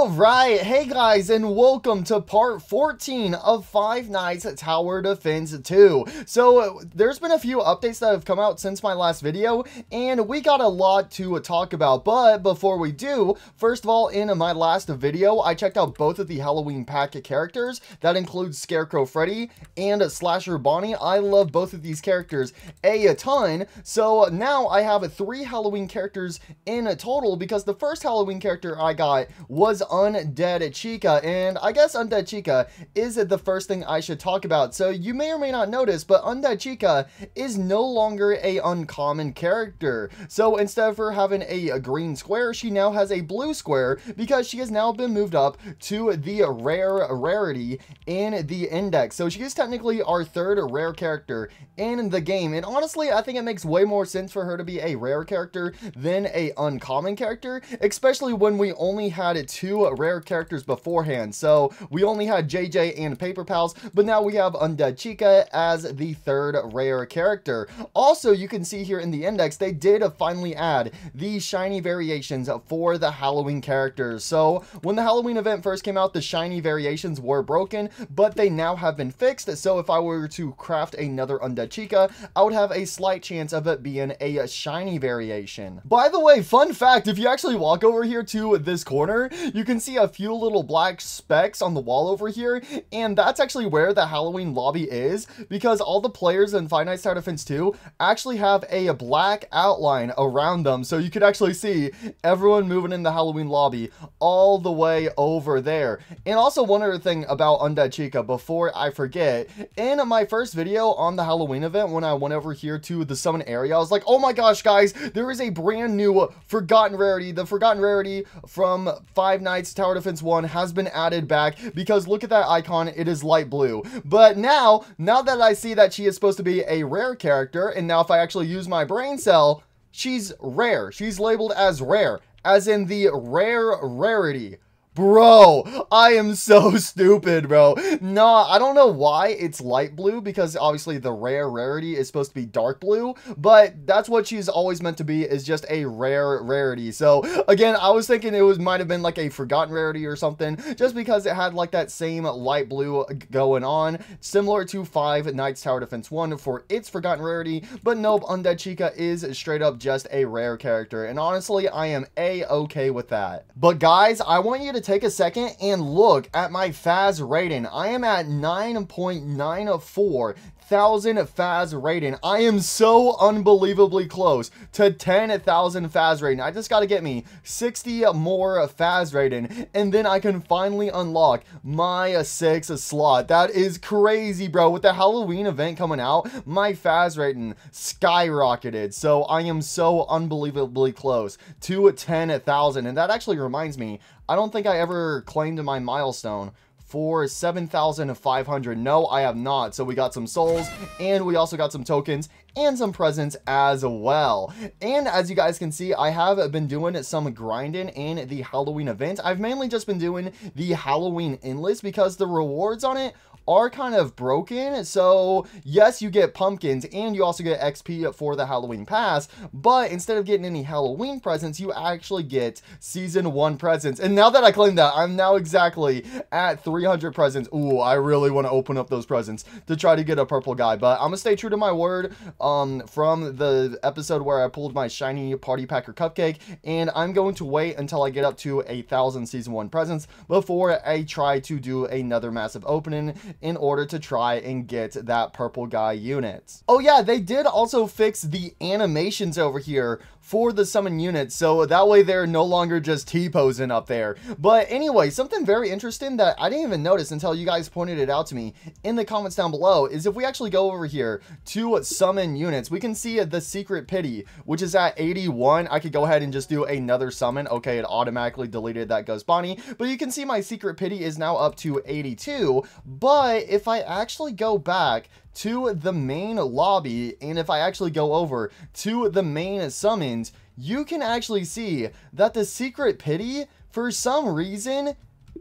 Alright, hey guys, and welcome to part 14 of Five Nights at Tower Defense 2. So, there's been a few updates that have come out since my last video, and we got a lot to talk about. But before we do, first of all, in my last video, I checked out both of the Halloween pack characters. That includes Scarecrow Freddy and Slasher Bonnie. I love both of these characters a ton. So, now I have 3 Halloween characters in total, because the first Halloween character I got was Undead Chica, and I guess Undead Chica is the first thing I should talk about. So you may or may not notice, but Undead Chica is no longer a uncommon character. So instead of her having a green square, she now has a blue square, because she has now been moved up to the rarity in the index. So she is technically our 3rd rare character in the game, and honestly, I think it makes way more sense for her to be a rare character than a uncommon character, especially when we only had 2 rare characters beforehand. So we only had JJ and Paper Pals, but now we have Undead Chica as the 3rd rare character. Also, you can see here in the index, they did finally add the shiny variations for the Halloween characters. So when the Halloween event first came out, the shiny variations were broken, but they now have been fixed. So if I were to craft another Undead Chica, I would have a slight chance of it being a shiny variation. By the way, fun fact, if you actually walk over here to this corner, you can see a few little black specks on the wall over here, and that's actually where the Halloween lobby is, because all the players in Five Nights at Tower Defense 2 actually have a black outline around them, so you could actually see everyone moving in the Halloween lobby all the way over there. And also, one other thing about Undead Chica before I forget, in my first video on the Halloween event, when I went over here to the summon area, I was like, oh my gosh guys, there is a brand new forgotten rarity. The forgotten rarity from Five Nights at Tower Defense 1 has been added back, because look at that icon, it is light blue. But now that I see that she is supposed to be a rare character, and now if I actually use my brain cell, she's rare. She's labeled as rare, as in the rare rarity. Bro, I am so stupid, bro. Nah, I don't know why it's light blue, because obviously the rare rarity is supposed to be dark blue, but that's what she's always meant to be, is just a rare rarity. So again, I was thinking it might have been like a forgotten rarity or something, just because it had like that same light blue going on, similar to Five Nights Tower Defense 1 for its forgotten rarity. But nope, Undead Chica is straight up just a rare character, and honestly, I am a-okay with that. But guys, I want you to take a second and look at my Faz rating. I am at 9.94 thousand Faz rating. I am so unbelievably close to 10,000 Faz rating. I just got to get me 60 more Faz rating, and then I can finally unlock my 6th slot. That is crazy, bro. With the Halloween event coming out, my Faz rating skyrocketed. So I am so unbelievably close to 10,000. And that actually reminds me, I don't think I ever claimed my milestone for 7,500. No, I have not. So we got some souls, and we also got some tokens and some presents as well. And as you guys can see, I have been doing some grinding in the Halloween event. I've mainly just been doing the Halloween endless, because the rewards on it are kind of broken. So yes, you get pumpkins, and you also get XP for the Halloween pass, but instead of getting any Halloween presents, you actually get season 1 presents. And now that I claim that, I'm now exactly at 300 presents. Ooh, I really want to open up those presents to try to get a purple guy, but I'm gonna stay true to my word from the episode where I pulled my shiny party packer cupcake, and I'm going to wait until I get up to 1,000 season 1 presents before I try to do another massive opening in order to try and get that purple guy unit. Oh yeah, they did also fix the animations over here for the summon units, so that way they're no longer just T-posing up there. But anyway, something very interesting that I didn't even notice until you guys pointed it out to me in the comments down below is if we actually go over here to summon units, we can see the Secret Pity, which is at 81. I could go ahead and just do another summon. Okay, it automatically deleted that Ghost Bonnie, but you can see my Secret Pity is now up to 82. But if I actually go back to the main lobby, and if I actually go over to the main summons, you can actually see that the Secret Pity, for some reason,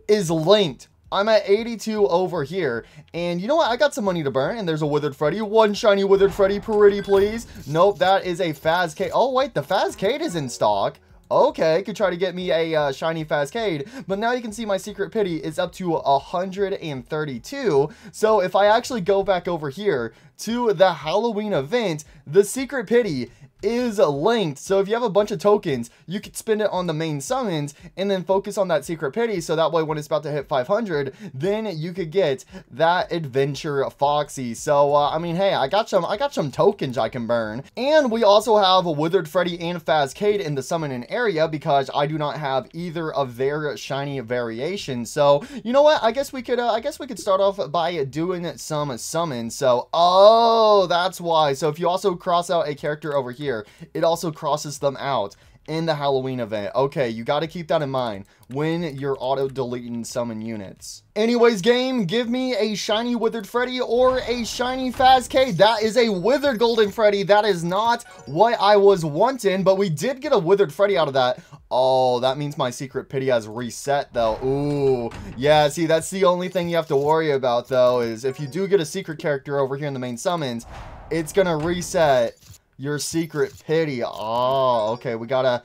is linked. I'm at 82 over here, and you know what? I got some money to burn, and there's a Withered Freddy. One shiny Withered Freddy, pretty please. Nope, that is a Faz Kate. Oh, wait, the Faz Kate is in stock. Okay, could try to get me a shiny Fazcade, but now you can see my secret pity is up to 132. So if I actually go back over here to the Halloween event, the secret pity is linked. So if you have a bunch of tokens, you could spend it on the main summons and then focus on that secret pity, so that way when it's about to hit 500, then you could get that adventure Foxy. So I mean, hey, I got some tokens I can burn. And we also have Withered Freddy and Fazcade in the summoning area because I do not have either of their shiny variations. So you know what, I guess we could start off by doing some summons. So oh, that's why. So if you also cross out a character over here, it also crosses them out in the Halloween event. Okay, you got to keep that in mind when you're auto-deleting summon units. Anyways, game, give me a shiny Withered Freddy or a shiny Fazcade. That is a Withered Golden Freddy. That is not what I was wanting, but we did get a Withered Freddy out of that. Oh, that means my secret pity has reset, though. Ooh, yeah, see, that's the only thing you have to worry about, though, is if you do get a secret character over here in the main summons, it's gonna reset your secret pity. Oh, okay, we gotta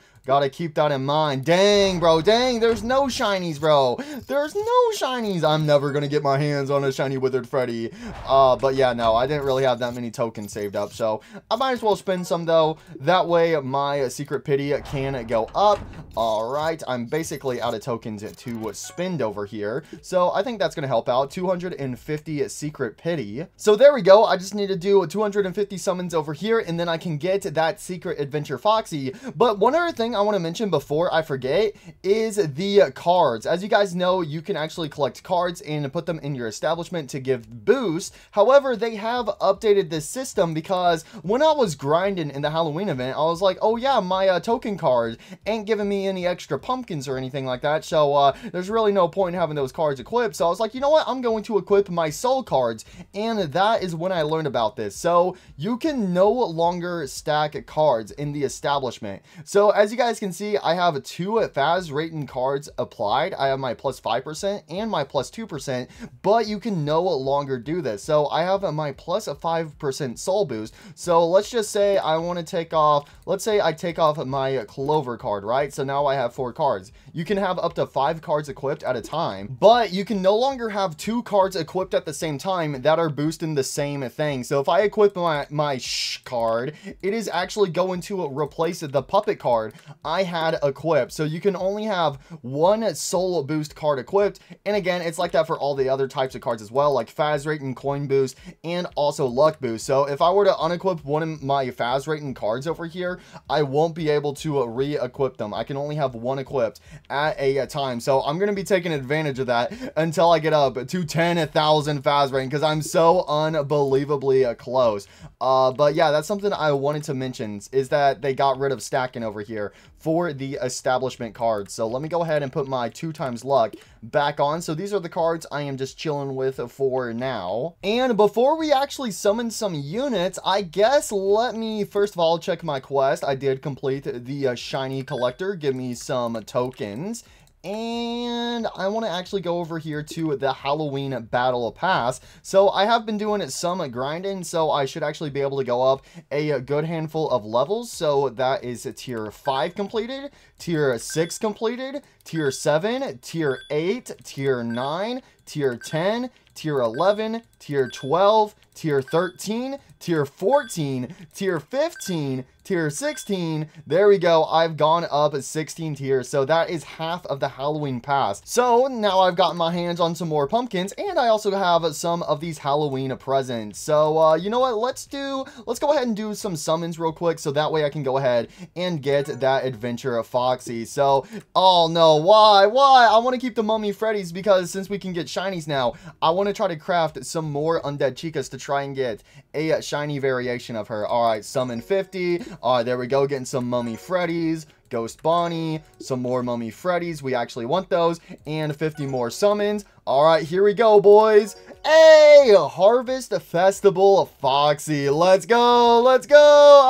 keep that in mind. Dang, bro, dang, there's no shinies, bro. There's no shinies. I'm never gonna get my hands on a shiny Withered Freddy. But yeah, no, I didn't really have that many tokens saved up, so I might as well spend some, though. That way my secret pity can go up. All right, I'm basically out of tokens to spend over here, so I think that's gonna help out. 250 secret pity. So there we go. I just need to do 250 summons over here, and then I can get that secret adventure Foxy. But one other thing I want to mention before I forget is the cards. As you guys know, you can actually collect cards and put them in your establishment to give boosts. However, they have updated this system because when I was grinding in the Halloween event, I was like, oh yeah, my token card ain't giving me any extra pumpkins or anything like that, so there's really no point in having those cards equipped. So I was like, you know what, I'm going to equip my soul cards, and that is when I learned about this. So you can no longer stack cards in the establishment. So as you guys can see, I have 2 Faz rating cards applied. I have my plus 5% and my plus 2%, but you can no longer do this. So I have my plus 5% soul boost. So let's just say I want to take off, let's say I take off my Clover card, right? So now I have 4 cards. You can have up to 5 cards equipped at a time, but you can no longer have 2 cards equipped at the same time that are boosting the same thing. So if I equip my Shh card, it is actually going to replace the puppet card I had equipped. So you can only have 1 soul boost card equipped, and again, it's like that for all the other types of cards as well, like Faz rate and coin boost, and also luck boost. So if I were to unequip one of my Faz rating cards over here, I won't be able to re-equip them. I can only have 1 equipped at a time. So I'm going to be taking advantage of that until I get up to 10,000 Faz rating, because I'm so unbelievably close. But yeah, that's something I wanted to mention, is that they got rid of stacking over here for the establishment cards. So let me go ahead and put my 2 times luck back on. So these are the cards I am just chilling with for now. And before we actually summon some units, I guess let me first of all check my quest. I did complete the shiny collector. Give me some tokens. And I want to actually go over here to the Halloween Battle Pass. So I have been doing some grinding, so I should actually be able to go up a good handful of levels. So that is tier 5 completed, tier 6 completed, tier 7, tier 8, tier 9, tier 10, tier 11, tier 12, tier 13, tier 14, tier 15, tier 16. There we go. I've gone up 16 tiers. So that is half of the Halloween pass. So now I've gotten my hands on some more pumpkins, and I also have some of these Halloween presents. So you know what? Let's go ahead and do some summons real quick, so that way I can go ahead and get that adventure of Foxy. So, oh no, why? I want to keep the Mummy Freddy's because since we can get shinies now, I want to try to craft some more Undead Chicas to try and get a shiny variation of her. All right, summon 50. All right, there we go, getting some Mummy Freddy's, Ghost Bonnie, some more Mummy Freddy's. We actually want those, and 50 more summons. All right, here we go, boys. Hey, Harvest Festival Foxy. Let's go.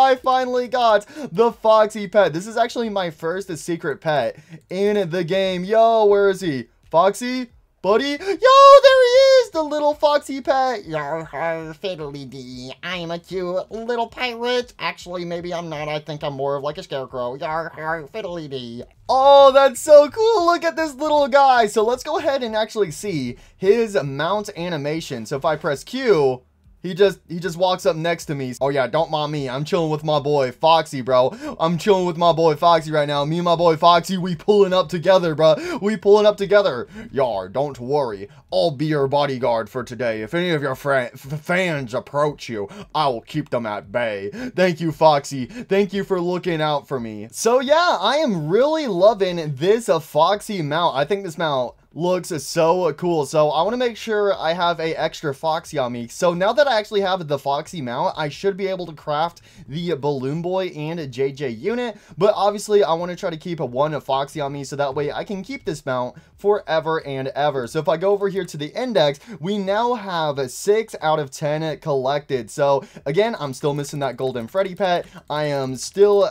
I finally got the Foxy pet. This is actually my first secret pet in the game. Yo, where is he? Foxy? Buddy? Yo, there he is! just a little foxy pet. Yar, fiddly dee. I am a cute little pirate. Actually, maybe I'm not. I think I'm more of like a scarecrow. Yar, fiddly dee. Oh, that's so cool. Look at this little guy. So let's go ahead and actually see his mount animation. So if I press Q, he just walks up next to me. Oh yeah, don't mind me. I'm chilling with my boy Foxy, bro. I'm chilling with my boy Foxy right now. Me and my boy Foxy, we pulling up together, bro. We pulling up together. Yar, don't worry. I'll be your bodyguard for today. If any of your fans approach you, I will keep them at bay. Thank you, Foxy. Thank you for looking out for me. So yeah, I am really loving this Foxy mount. I think this mount looks so cool. So I want to make sure I have a extra Foxy on me. So now that I actually have the Foxy mount, I should be able to craft the Balloon Boy and JJ unit. But obviously I want to try to keep one Foxy on me so that way I can keep this mount forever and ever. So if I go over here to the index, we now have 6 out of 10 collected. So again, I'm still missing that Golden Freddy pet. I still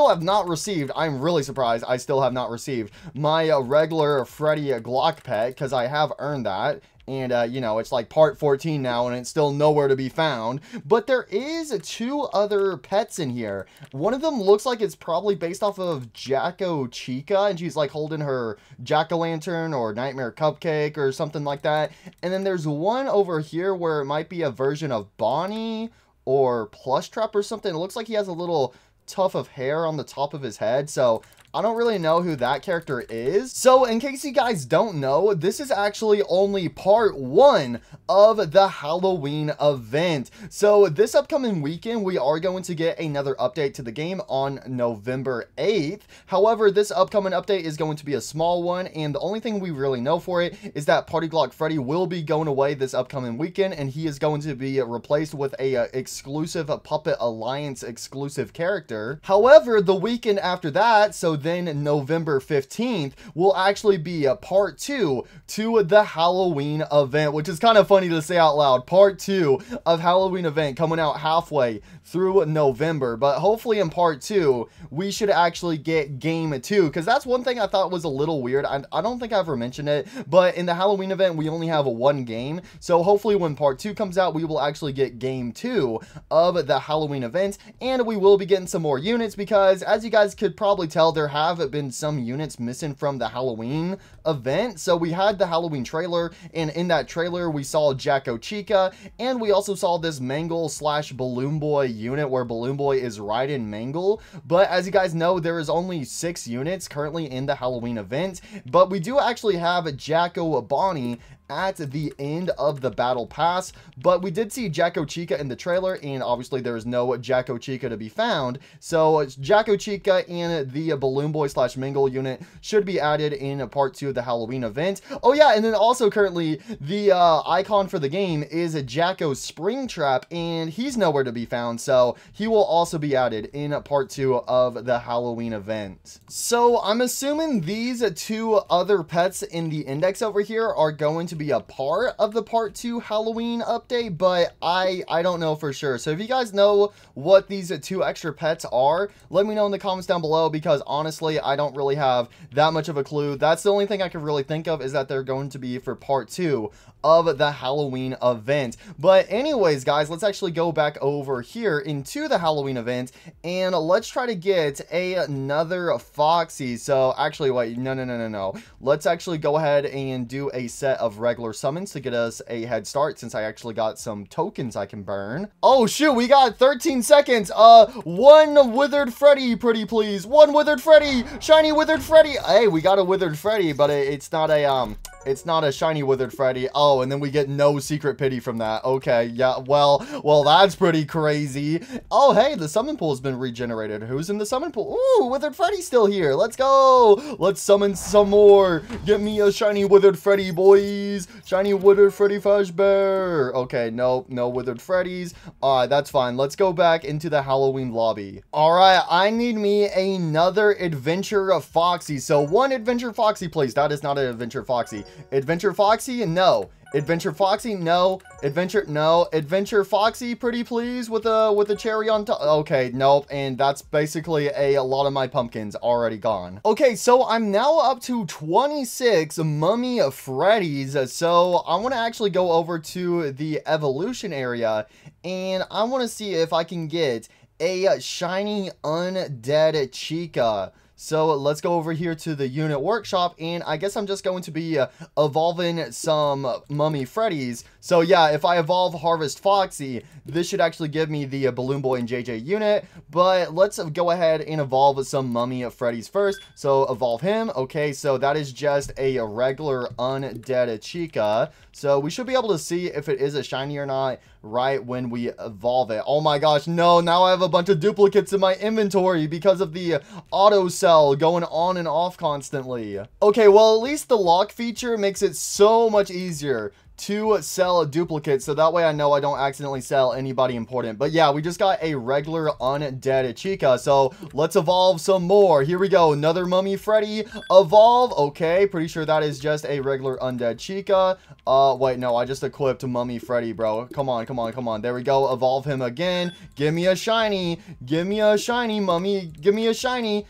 have not received, I'm really surprised, I still have not received my regular Freddy Glock pet, because I have earned that. And, you know, it's like part 14 now, and it's still nowhere to be found. But there is 2 other pets in here. One of them looks like it's probably based off of Jacko Chica, and she's, like, holding her jack-o'-lantern or nightmare cupcake or something like that. And then there's one over here where it might be a version of Bonnie or Plush Trap or something. It looks like he has a little tuft of hair on the top of his head, so I don't really know who that character is. So in case you guys don't know, this is actually only part 1 of the Halloween event. So this upcoming weekend, we are going to get another update to the game on November 8th. However, this upcoming update is going to be a small one, and the only thing we really know for it is that Party Glock Freddy will be going away this upcoming weekend, and he is going to be replaced with a exclusive Puppet Alliance exclusive character. However, the weekend after that, so then November 15th, will actually be a part 2 to the Halloween event, which is kind of funny to say out loud. Part 2 of Halloween event coming out halfway through November, but hopefully in part 2 we should actually get game 2, because that's one thing I thought was a little weird. I don't think I ever mentioned it, but in the Halloween event we only have 1 game, so hopefully when part 2 comes out we will actually get game 2 of the Halloween event, and we will be getting some more units, because as you guys could probably tell, there have been some units missing from the Halloween event. So we had the Halloween trailer, and in that trailer we saw Jacko Chica, and we also saw this Mangle / Balloon Boy unit where Balloon Boy is riding Mangle. But as you guys know, there is only 6 units currently in the Halloween event, but we do actually have Jacko Bonnie at the end of the battle pass. But we did see Jacko Chica in the trailer, and obviously there is no Jacko Chica to be found, so Jacko Chica and the Balloon Boy / Mingle unit should be added in part 2 of the Halloween event. Oh yeah, and then also currently the icon for the game is Jacko Springtrap, and he's nowhere to be found, so he will also be added in part 2 of the Halloween event. So I'm assuming these 2 other pets in the index over here are going to be a part of the part 2 Halloween update, but I don't know for sure. So if you guys know what these 2 extra pets are, let me know in the comments down below, because honestly I don't really have that much of a clue. That's the only thing I can really think of, is that they're going to be for part 2 of the Halloween event. But anyways guys, let's actually go back over here into the Halloween event, and let's try to get another Foxy. So actually wait, no, let's actually go ahead and do a set of regular summons to get us a head start, since I actually got some tokens I can burn. Oh shoot, we got 13 seconds. 1 Withered Freddy, pretty please. 1 Withered Freddy, shiny Withered Freddy. Hey, we got a Withered Freddy, but it's not a shiny Withered Freddy. Oh, and then we get no secret pity from that. Okay, yeah, well, that's pretty crazy. Oh, hey, the summon pool has been regenerated. Who's in the summon pool? Ooh, Withered Freddy's still here. Let's go. Let's summon some more. Get me a shiny Withered Freddy, boys. Shiny Withered Freddy Fazbear. Okay, no Withered Freddy's. Alright, that's fine. Let's go back into the Halloween lobby. Alright, I need me another Adventure Foxy. So 1 Adventure Foxy, please. That is not an Adventure Foxy. Adventure Foxy? No. Adventure Foxy, no. Adventure Foxy, pretty please, with a cherry on top. Okay, nope, and that's basically a lot of my pumpkins already gone. Okay, so I'm now up to 26 Mummy Freddy's, so I want to actually go over to the evolution area, and I want to see if I can get a shiny undead Chica. So let's go over here to the unit workshop, and I guess I'm just going to be evolving some Mummy Freddy's. So yeah, if I evolve Harvest Foxy, this should actually give me the Balloon Boy and JJ unit, but let's go ahead and evolve some Mummy Freddy's first. So evolve him. Okay, so that is just a regular undead Chica. So we should be able to see if it is a shiny or not right when we evolve it. Oh my gosh, no, now I have a bunch of duplicates in my inventory because of the auto cell going on and off constantly. Okay, well, at least the lock feature makes it so much easier to sell a duplicate, so that way I know I don't accidentally sell anybody important. But yeah, we just got a regular undead Chica, so let's evolve some more. Here we go, another Mummy Freddy, evolve. Okay, pretty sure that is just a regular undead Chica. Wait, no, I just equipped Mummy Freddy, bro. Come on, come on, come on. There we go, evolve him again. Give me a shiny, Mummy, give me a shiny.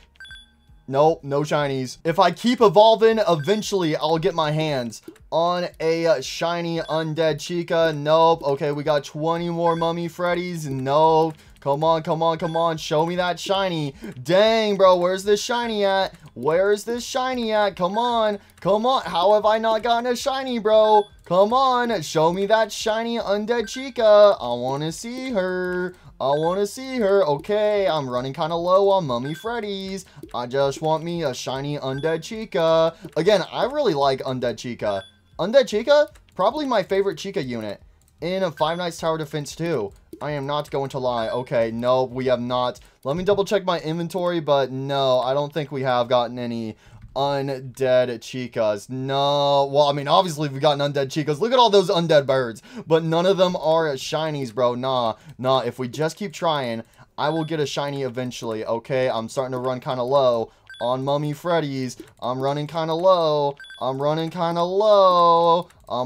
Nope, no shinies. If I keep evolving, eventually I'll get my hands on a shiny undead Chica. Nope. Okay, we got 20 more Mummy Freddy's. Nope. Come on, come on, come on. Show me that shiny. Dang, bro. Where's this shiny at? Where's this shiny at? Come on. Come on. How have I not gotten a shiny, bro? Come on. Show me that shiny undead Chica. I want to see her. I want to see her. Okay, I'm running kind of low on Mummy Freddy's. I just want me a shiny undead Chica. Again, I really like undead Chica. Undead Chica? Probably my favorite Chica unit in Five Nights Tower Defense 2. I am not going to lie. Okay, no, we have not. Let me double check my inventory, but no, I don't think we have gotten any undead Chicas. No, well, I mean, obviously we've gotten undead Chicas. Look at all those undead birds, but none of them are shinies, bro. Nah, if we just keep trying, I will get a shiny eventually. Okay, I'm starting to run kind of low on Mummy Freddy's. I'm running kind of low. I'm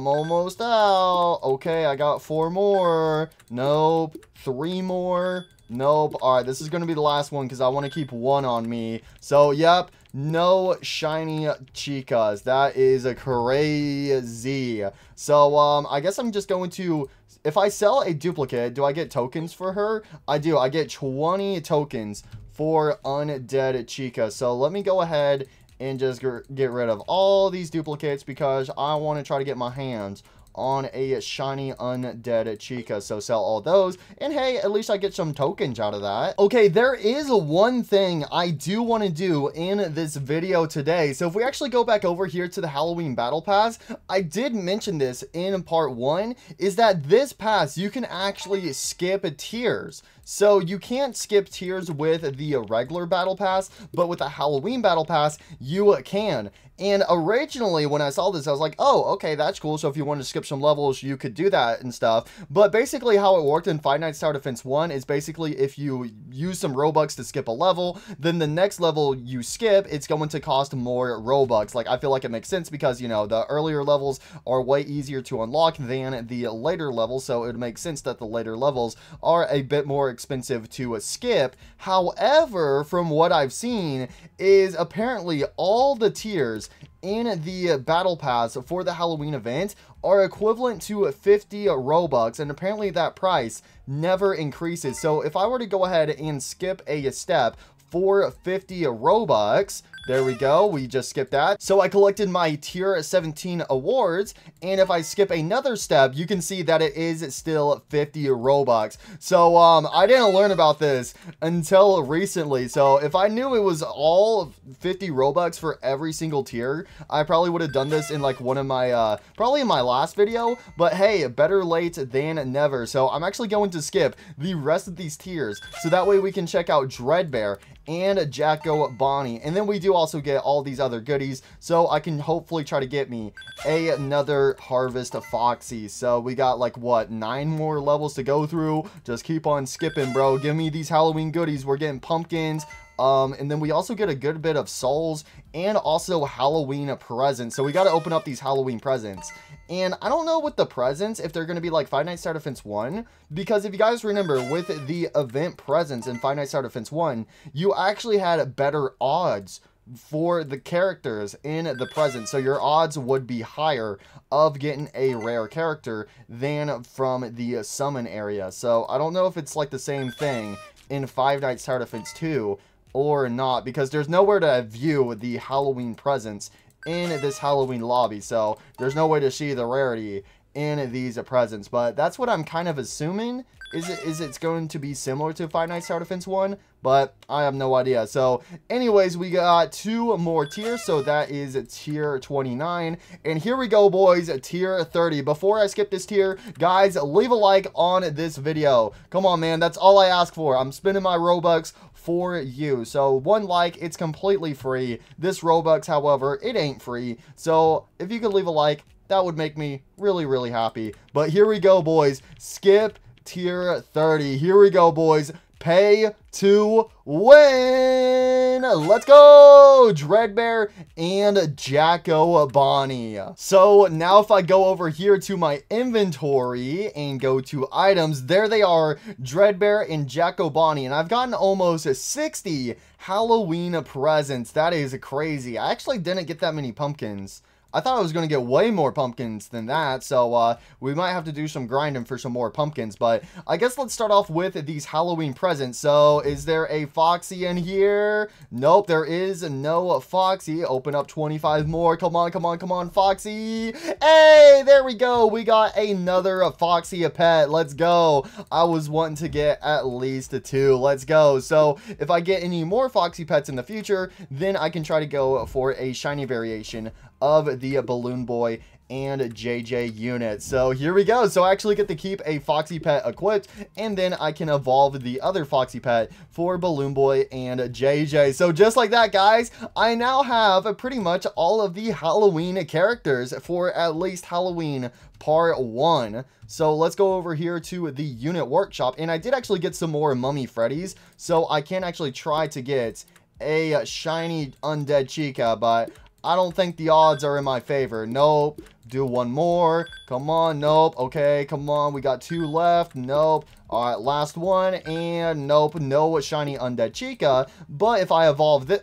almost out. Okay, I got 4 more. Nope. 3 more. Nope. Alright, this is going to be the last one because I want to keep 1 on me. So, yep. No shiny Chicas. That is a crazy. So, I guess I'm just going to... If I sell a duplicate, do I get tokens for her? I do. I get 20 tokens for undead Chica. So let me go ahead and just get rid of all these duplicates because I want to try to get my hands on a shiny undead Chica. So sell all those, and hey, at least I get some tokens out of that. Okay, there is one thing I do want to do in this video today. So if we actually go back over here to the Halloween Battle Pass, I did mention this in part 1, is that this pass, you can actually skip tiers. So you can't skip tiers with the regular Battle Pass, but with the Halloween Battle Pass, you can. And originally, when I saw this, I was like, oh, okay, that's cool. So if you wanted to skip some levels, you could do that and stuff. But basically how it worked in Five Nights Tower Defense 1 is basically if you use some Robux to skip a level, then the next level you skip, it's going to cost more Robux. Like, I feel like it makes sense because, you know, the earlier levels are way easier to unlock than the later levels. So it would make sense that the later levels are a bit more expensive to skip. However, from what I've seen is apparently all the tiers in the Battle Pass for the Halloween event are equivalent to 50 Robux, and apparently that price never increases. So if I were to go ahead and skip a step for 50 Robux, there we go, we just skipped that. So I collected my tier 17 awards, and if I skip another step, you can see that it is still 50 Robux. So I didn't learn about this until recently. So if I knew it was all 50 Robux for every single tier, I probably would have done this in like one of my, probably in my last video, but hey, better late than never. So I'm actually going to skip the rest of these tiers, so that way we can check out Dreadbear and Jacko Bonnie, and then we do also get all these other goodies, so I can hopefully try to get me another Harvest Foxy. So we got like what, 9 more levels to go through. Just keep on skipping, bro. Give me these Halloween goodies. We're getting pumpkins, And then we also get a good bit of souls and also Halloween presents. So we got to open up these Halloween presents. And I don't know with the presents if they're going to be like Five Nights at Tower Defense 1. Because if you guys remember, with the event presents in Five Nights at Tower Defense 1, you actually had better odds for the characters in the present. So your odds would be higher of getting a rare character than from the summon area. So I don't know if it's like the same thing in Five Nights at Tower Defense 2 or not, because there's nowhere to view the Halloween presents in this Halloween lobby, so there's no way to see the rarity in these presents. But that's what I'm kind of assuming, is it's going to be similar to Five Nights at Tower Defense 1, but I have no idea. So anyways, we got 2 more tiers, so that is tier 29, and here we go, boys, tier 30. Before I skip this tier, guys, leave a like on this video. Come on, man, that's all I ask for. I'm spending my Robux for you. So 1 like, it's completely free. This Robux, however, it ain't free. So if you could leave a like, that would make me really, really happy. But here we go, boys. Skip tier 30. Here we go, boys. Pay to win. Let's go, Dreadbear and Jacko Bonnie. So now if I go over here to my inventory and go to items, there they are, Dreadbear and Jacko Bonnie, and I've gotten almost 60 Halloween presents. That is crazy. I actually didn't get that many pumpkins. I thought I was going to get way more pumpkins than that, so we might have to do some grinding for some more pumpkins. But I guess let's start off with these Halloween presents. So is there a Foxy in here? Nope, there is no Foxy. Open up 25 more. Come on, come on, come on, Foxy. Hey, there we go. We got another Foxy pet. Let's go. I was wanting to get at least 2. Let's go. So if I get any more Foxy pets in the future, then I can try to go for a shiny variation of the Balloon Boy and JJ unit. So here we go. So I actually get to keep a Foxy pet equipped, and then I can evolve the other Foxy pet for Balloon Boy and JJ. So just like that, guys, I now have pretty much all of the Halloween characters for at least Halloween Part 1. So let's go over here to the unit workshop, and I did actually get some more Mummy Freddies, so I can actually try to get a shiny Undead Chica, but I don't think the odds are in my favor. Nope. Do 1 more. Come on. Nope. Okay. Come on. We got 2 left. Nope. All right. Last one. And nope. No shiny Undead Chica. But if I evolve this...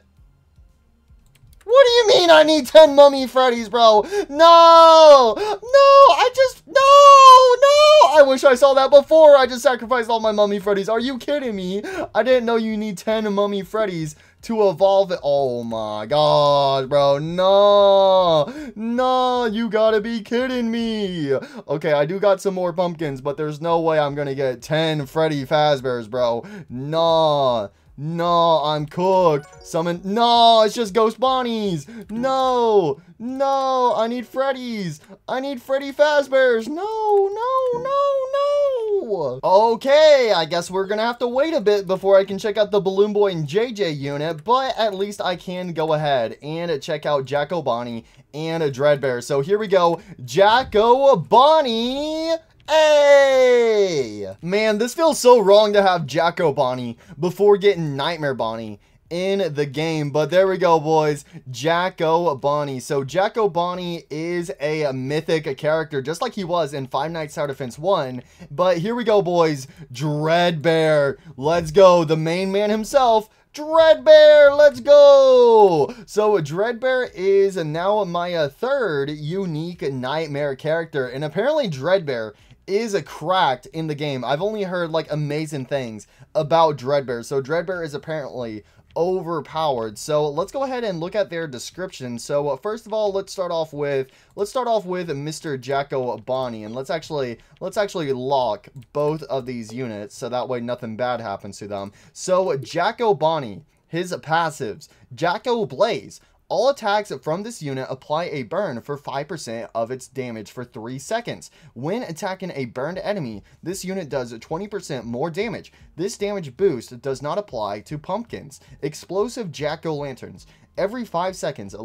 What do you mean I need 10 Mummy Freddies, bro? No! No! No! I wish I saw that before. I just sacrificed all my Mummy Freddies. Are you kidding me? I didn't know you need 10 Mummy Freddies to evolve it. Oh my god, bro. No. No, you gotta be kidding me. Okay, I do got some more pumpkins, but there's no way I'm gonna get 10 Freddy Fazbears, bro. No. No, I'm cooked. Summon. No, it's just Ghost Bonnies. No. No, I need Freddy's. I need Freddy Fazbears. No. Okay, I guess we're gonna have to wait a bit before I can check out the Balloon Boy and JJ unit, but at least I can go ahead and check out Jacko Bonnie and Dreadbear. So here we go. Jacko Bonnie. Hey! Man, this feels so wrong to have Jacko Bonnie before getting Nightmare Bonnie in the game, but there we go, boys. Jacko Bonnie. So Jacko Bonnie is a mythic character, just like he was in Five Nights at Tower Defense 1. But here we go, boys. Dreadbear. Let's go. The main man himself, Dreadbear, let's go! So Dreadbear is now my 3rd unique nightmare character, and apparently Dreadbear is cracked in the game. I've only heard like amazing things about Dreadbear. So Dreadbear is apparently overpowered. So let's go ahead and look at their description. So first of all, let's start off with Mr. Jacko Bonnie, and let's actually lock both of these units so that way nothing bad happens to them. So Jacko Bonnie, his passives: Jacko Blaze. All attacks from this unit apply a burn for 5% of its damage for 3 seconds. When attacking a burned enemy, this unit does 20% more damage. This damage boost does not apply to pumpkins. Explosive Jack-o'-lanterns. Every 5 seconds,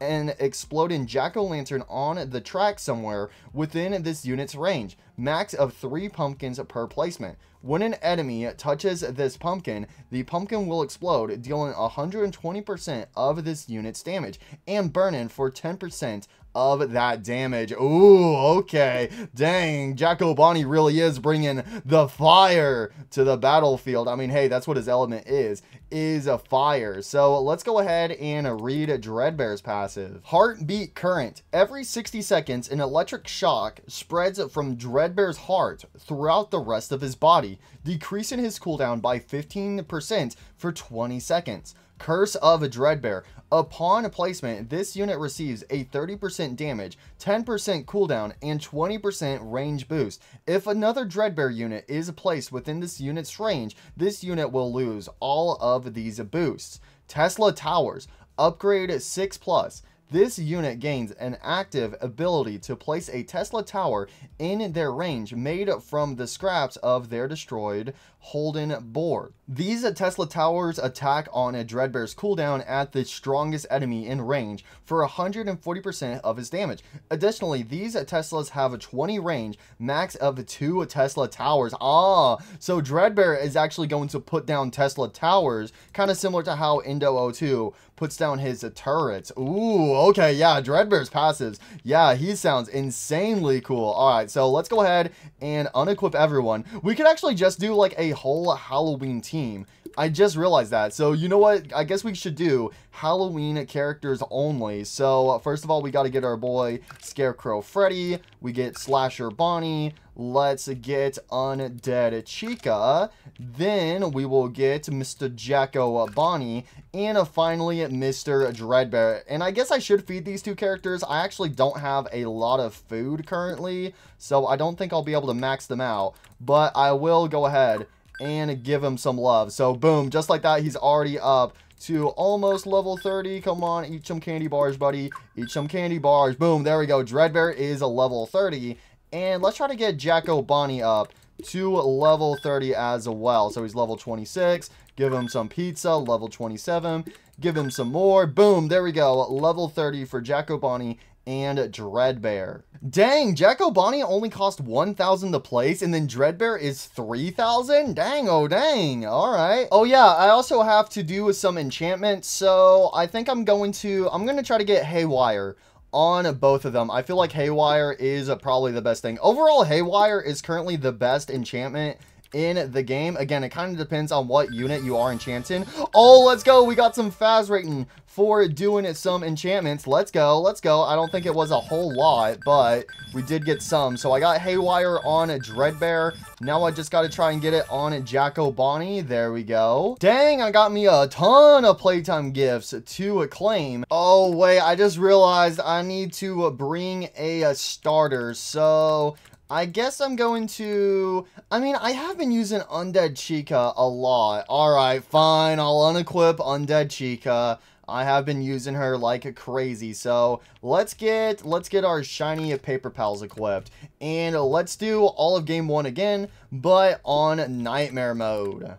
an exploding jack-o'-lantern on the track somewhere within this unit's range. Max of 3 pumpkins per placement. When an enemy touches this pumpkin, the pumpkin will explode, dealing 120% of this unit's damage and burning for 10% of that damage. Ooh, okay. Dang, Jacko-Bonnie really is bringing the fire to the battlefield. I mean, hey, that's what his element is a fire. So let's go ahead and read Dreadbear's passive. Heartbeat current. Every 60 seconds, an electric shock spreads from Dreadbear's heart throughout the rest of his body, decreasing his cooldown by 15% for 20 seconds. Curse of Dreadbear. Upon placement, this unit receives a 30% damage, 10% cooldown, and 20% range boost. If another Dreadbear unit is placed within this unit's range, this unit will lose all of these boosts. Tesla Towers. Upgrade 6+. This unit gains an active ability to place a Tesla tower in their range made from the scraps of their destroyed Holden board. These Tesla towers attack on a Dreadbear's cooldown at the strongest enemy in range for 140% of his damage. Additionally, these Teslas have a 20 range, max of 2 Tesla towers. So Dreadbear is actually going to put down Tesla towers, kind of similar to how Indo02 puts down his turrets. Ooh, okay, yeah, Dreadbear's passives. Yeah, he sounds insanely cool. All right, so let's go ahead and unequip everyone. We could actually just do like a whole Halloween team. I just realized that. So you know what? I guess we should do Halloween characters only. So first of all, we got to get our boy Scarecrow Freddy. We get Slasher Bonnie. Let's get Undead Chica. Then we will get Mr. Jacko Bonnie. And finally, Mr. Dreadbear. And I guess I should feed these two characters. I actually don't have a lot of food currently, so I don't think I'll be able to max them out. But I will go ahead and give him some love. So boom, just like that, he's already up to almost level 30. Come on, eat some candy bars, buddy. Eat some candy bars. Boom, there we go. Dreadbear is a level 30. And let's try to get Jacko Bonnie up to level 30 as well. So he's level 26. Give him some pizza, level 27. Give him some more. Boom, there we go. Level 30 for Jacko Bonnie and Dreadbear. Dang, Jacko Bonnie only cost 1,000 to place, and then Dreadbear is 3,000? Dang, oh dang. Alright. Oh yeah, I also have to do some enchantments, so I think I'm going to try to get Haywire on both of them. I feel like Haywire is probably the best thing. Overall, Haywire is currently the best enchantment in the game. Again, it kind of depends on what unit you are enchanting. Oh, let's go. We got some fast rating for doing some enchantments. Let's go. Let's go. I don't think it was a whole lot, but we did get some. So I got Haywire on Dreadbear. Now I just got to try and get it on Jacko Bonnie. There we go. Dang, I got me a ton of playtime gifts to claim. Oh, wait. I just realized I need to bring a starter. So I guess I'm going to, I have been using Undead Chica a lot. Alright, fine, I'll unequip Undead Chica. I have been using her like crazy. So let's get our shiny paper pals equipped. And let's do all of game 1 again, but on nightmare mode.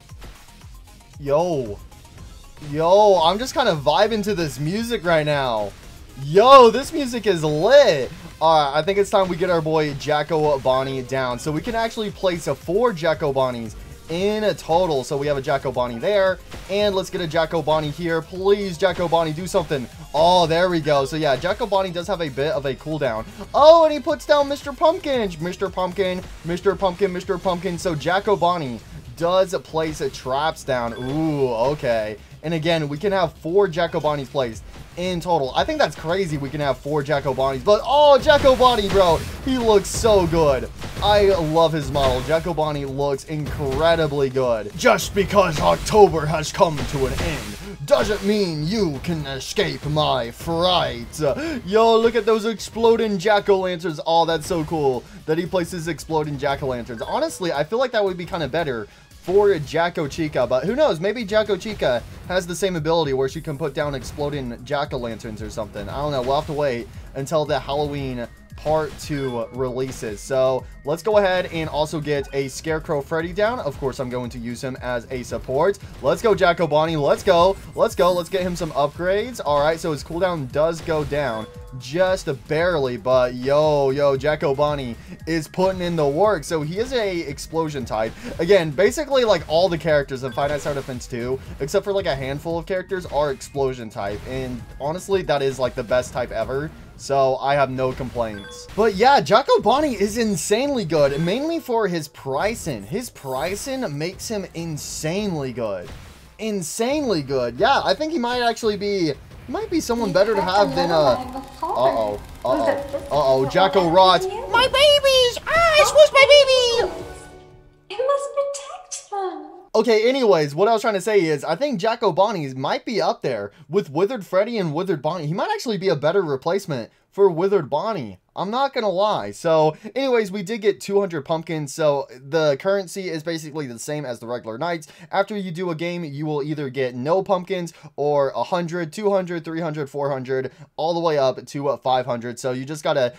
Yo, I'm just kind of vibing to this music right now. Yo, this music is lit. Alright, I think it's time we get our boy Jacko Bonnie down. So we can actually place 4 Jacko Bonnies in a total. So we have a Jacko Bonnie there. And let's get a Jacko Bonnie here. Please, Jacko Bonnie, do something. Oh, there we go. So yeah, Jacko Bonnie does have a bit of a cooldown. Oh, and he puts down Mr. Pumpkin. Mr. Pumpkin, Mr. Pumpkin, Mr. Pumpkin. So Jacko Bonnie does place traps down. Ooh, okay. And again, we can have 4 Jacko Bonnies placed in total. I think that's crazy we can have 4 Jacko Bonnies. But, oh, Jacko Bonnie, bro. He looks so good. I love his model. Jacko Bonnie looks incredibly good. Just because October has come to an end doesn't mean you can escape my fright. Yo, look at those exploding jack-o'-lanterns. Oh, that's so cool that he places exploding jack-o'-lanterns. Honestly, I feel like that would be kind of better for Jacko Chica, but who knows? Maybe Jacko Chica has the same ability where she can put down exploding jack-o'-lanterns or something. I don't know. We'll have to wait until the Halloween part 2 releases. So let's go ahead and also get a Scarecrow Freddy down. Of course, I'm going to use him as a support. Let's go, Jacko Bonnie. Let's go. Let's go. Let's get him some upgrades. All right, so his cooldown does go down just barely, but yo, Jacko Bonnie is putting in the work. So he is a explosion type. Again, basically like all the characters in Five Nights at Tower Defense 2, except for like a handful of characters, are explosion type. And honestly, that is like the best type ever. So I have no complaints. But yeah, Jacko Bonnie is insanely good, mainly for his pricing. His pricing makes him insanely good. Insanely good. Yeah, I think he might actually be, might be someone better to have than, Jacko Rot. My babies! Ah, it's supposed my baby! You must protect them. Okay, anyways, what I was trying to say is, I think Jacko Bonnie might be up there with Withered Freddy and Withered Bonnie. He might actually be a better replacement for Withered Bonnie. I'm not gonna lie. So anyways, we did get 200 pumpkins. So the currency is basically the same as the regular nights. After you do a game, you will either get no pumpkins or 100, 200, 300, 400, all the way up to 500. So you gotta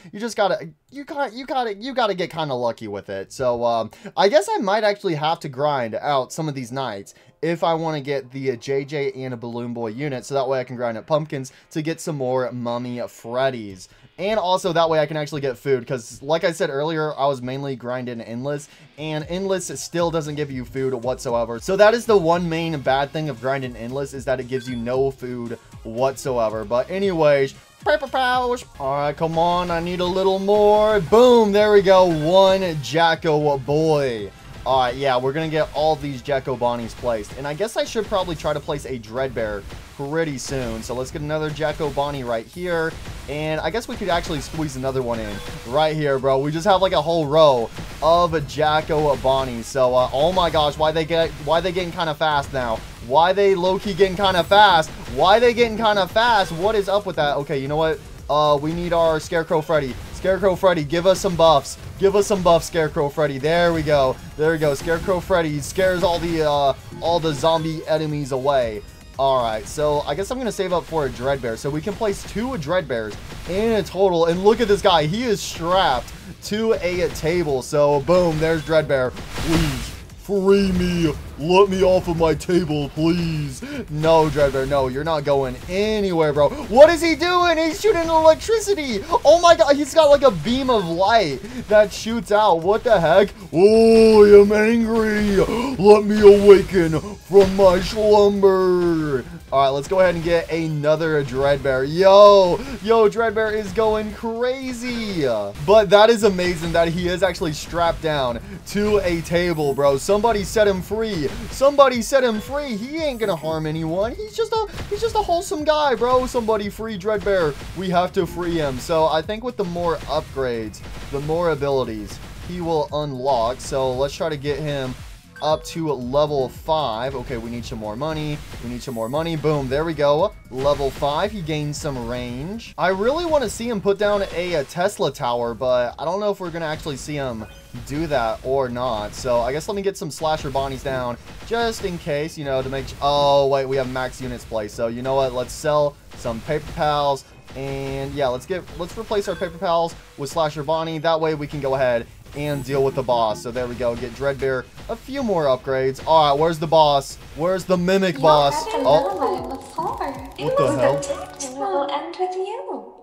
get kind of lucky with it. So I guess I might actually have to grind out some of these nights if I want to get the JJ and a Balloon Boy unit, so that way I can grind up pumpkins to get some more Mummy Freddies. And also that way I can actually get food, because like I said earlier, I was mainly grinding Endless, and Endless still doesn't give you food whatsoever. So that is the one main bad thing of grinding Endless, is that it gives you no food whatsoever. But anyways, paper pals. Alright, come on, I need a little more. Boom, there we go, one Jacko boy. Alright, yeah, we're gonna get all these Jacko Bonnies placed. And I guess I should probably try to place a Dreadbear pretty soon. So let's get another Jacko Bonnie right here. And I guess we could actually squeeze another one in right here, bro. We just have like a whole row of Jacko Bonnies. So, oh my gosh, why they getting kind of fast now? Why they low-key getting kind of fast? Why they getting kind of fast? What is up with that? Okay, you know what? We need our Scarecrow Freddy. Scarecrow Freddy, give us some buffs. Give us some buffs, Scarecrow Freddy. There we go. There we go. Scarecrow Freddy scares all the zombie enemies away. Alright, so I guess I'm going to save up for a Dreadbear. So we can place 2 Dreadbears in a total. And look at this guy. He is strapped to a table. So boom, there's Dreadbear. Please, free me. Let me off of my table, please. No, Dreadbear, no, you're not going anywhere, bro. What is he doing? He's shooting electricity. Oh my god, he's got like a beam of light that shoots out. What the heck? Oh, I am angry. Let me awaken from my slumber. All right, let's go ahead and get another Dreadbear. Yo, Dreadbear is going crazy. But that is amazing that he is actually strapped down to a table, bro. Somebody set him free. Somebody set him free. He ain't gonna harm anyone. He's just a wholesome guy, bro. Somebody free Dreadbear. We have to free him. So I think with the more upgrades, the more abilities he will unlock. So let's try to get him up to level 5. Okay, we need some more money. We need some more money. Boom, there we go. Level 5, he gains some range. I really want to see him put down a Tesla tower, but I don't know if we're going to actually see him do that or not. So I guess let me get some Slasher Bonnies down just in case, you know, to make... Oh, wait, we have max units placed. So you know what? Let's sell some Paper Pals. And yeah, let's replace our Paper Pals with Slasher Bonnie. That way we can go ahead and deal with the boss. So there we go. Get Dreadbear a few more upgrades. All right, where's the boss? Where's the mimic boss? Oh, what the hell? Will end with you.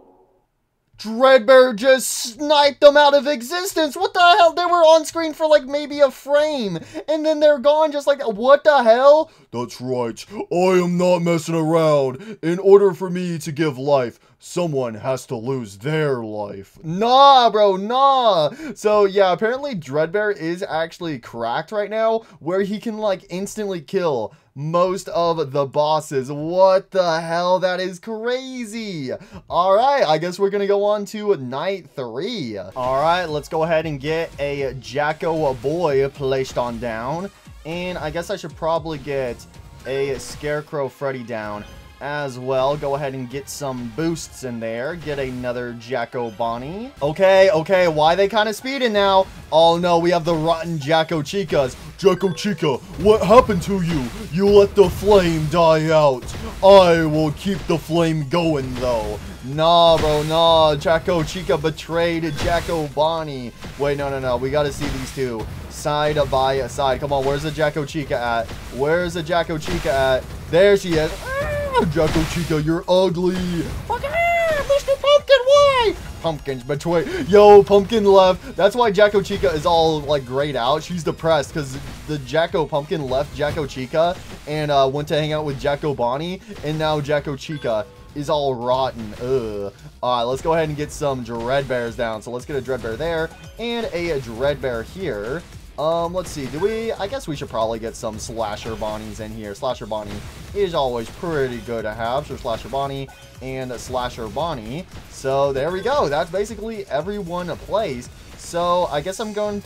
Dreadbear just sniped them out of existence. What the hell? They were on screen for like maybe a frame, and then they're gone just like that. What the hell? That's right. I am not messing around. In order for me to give life, someone has to lose their life. Nah, bro, nah. So yeah, apparently Dreadbear is actually cracked right now, where he can like instantly kill most of the bosses. What the hell? That is crazy. All right, I guess we're gonna go on to night 3. All right, let's go ahead and get a Jacko boy placed on down, and I guess I should probably get a Scarecrow Freddy down as well. Go ahead and get some boosts in there. Get another Jacko Bonnie. Okay, why they kind of speeding now? Oh no, we have the rotten Jacko Chicas. Jacko Chica, what happened to you? You let the flame die out. I will keep the flame going though. Nah, bro, nah. Jacko Chica betrayed Jacko Bonnie. Wait, no. We gotta see these two side by side. Come on, where's the Jacko Chica at? Where's the Jacko Chica at? There she is. Ah, Jacko Chica, you're ugly. Mr. Pumpkin, why? Pumpkin's betrayed. Yo, Pumpkin left. That's why Jacko Chica is all like grayed out. She's depressed because the Jacko Pumpkin left Jacko Chica and went to hang out with Jacko Bonnie, and now Jacko Chica is all rotten. Ugh. All right, let's go ahead and get some Dreadbears down. So let's get a Dreadbear there and a Dreadbear here. Let's see. I guess we should probably get some Slasher Bonnies in here. Slasher Bonnie is always pretty good to have. So Slasher Bonnie and Slasher Bonnie. So there we go. That's basically everyone placed. So I guess I'm gonna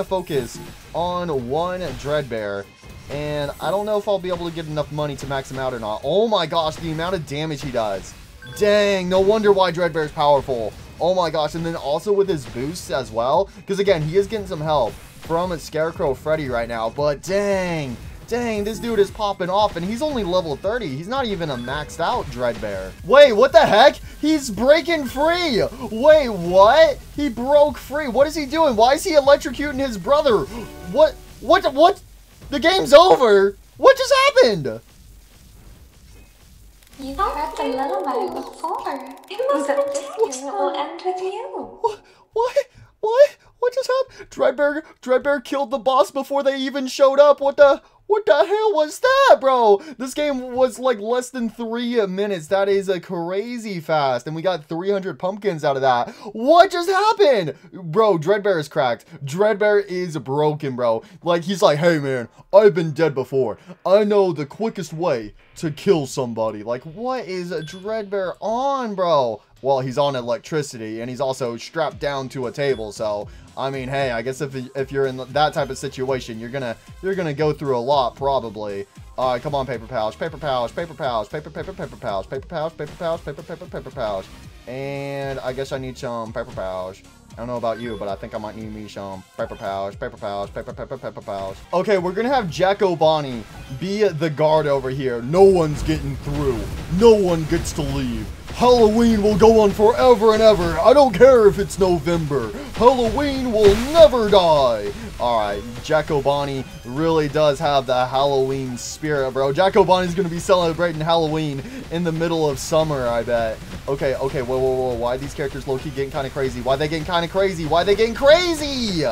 focus on one Dreadbear. And I don't know if I'll be able to get enough money to max him out or not. Oh my gosh, the amount of damage he does. Dang, no wonder why Dreadbear is powerful. Oh my gosh, and then also with his boosts as well. Because again, he is getting some help from Scarecrow Freddy right now. But dang, this dude is popping off. And he's only level 30. He's not even a maxed out Dreadbear. Wait, what the heck? He's breaking free. Wait, what? He broke free. What is he doing? Why is he electrocuting his brother? What? The game's over! What just happened? You heard the lullaby before. It must this year will end with you. What just happened? Dreadbear killed the boss before they even showed up. What the hell was that, bro? This game was like less than 3 minutes. That is a crazy fast. And we got 300 pumpkins out of that. What just happened? Bro, Dreadbear is cracked. Dreadbear is broken, bro. Like, he's like, hey, man, I've been dead before. I know the quickest way to kill somebody. Like, what is Dreadbear on, bro? Well, he's on electricity, and he's also strapped down to a table, so I mean, hey, I guess if you're in that type of situation, you're gonna go through a lot, probably. Come on, paper pouch, paper pouch, paper pouch, paper pouch, paper pouch, paper pouch, paper pouch, and I guess I need some paper pouch. I don't know about you, but I think I might need me some paper pouch, paper pouch, paper pouch. Okay, we're gonna have Jacko Bonnie be the guard over here. No one's getting through. No one gets to leave. Halloween will go on forever and ever. I don't care if it's November. Halloween will never die. Alright, Jacko Bonnie really does have the Halloween spirit, bro. Jacko Bonnie's gonna be celebrating Halloween in the middle of summer, I bet. Okay, whoa. Why are these characters low-key getting kind of crazy? Why they getting kind of crazy? Why they getting crazy?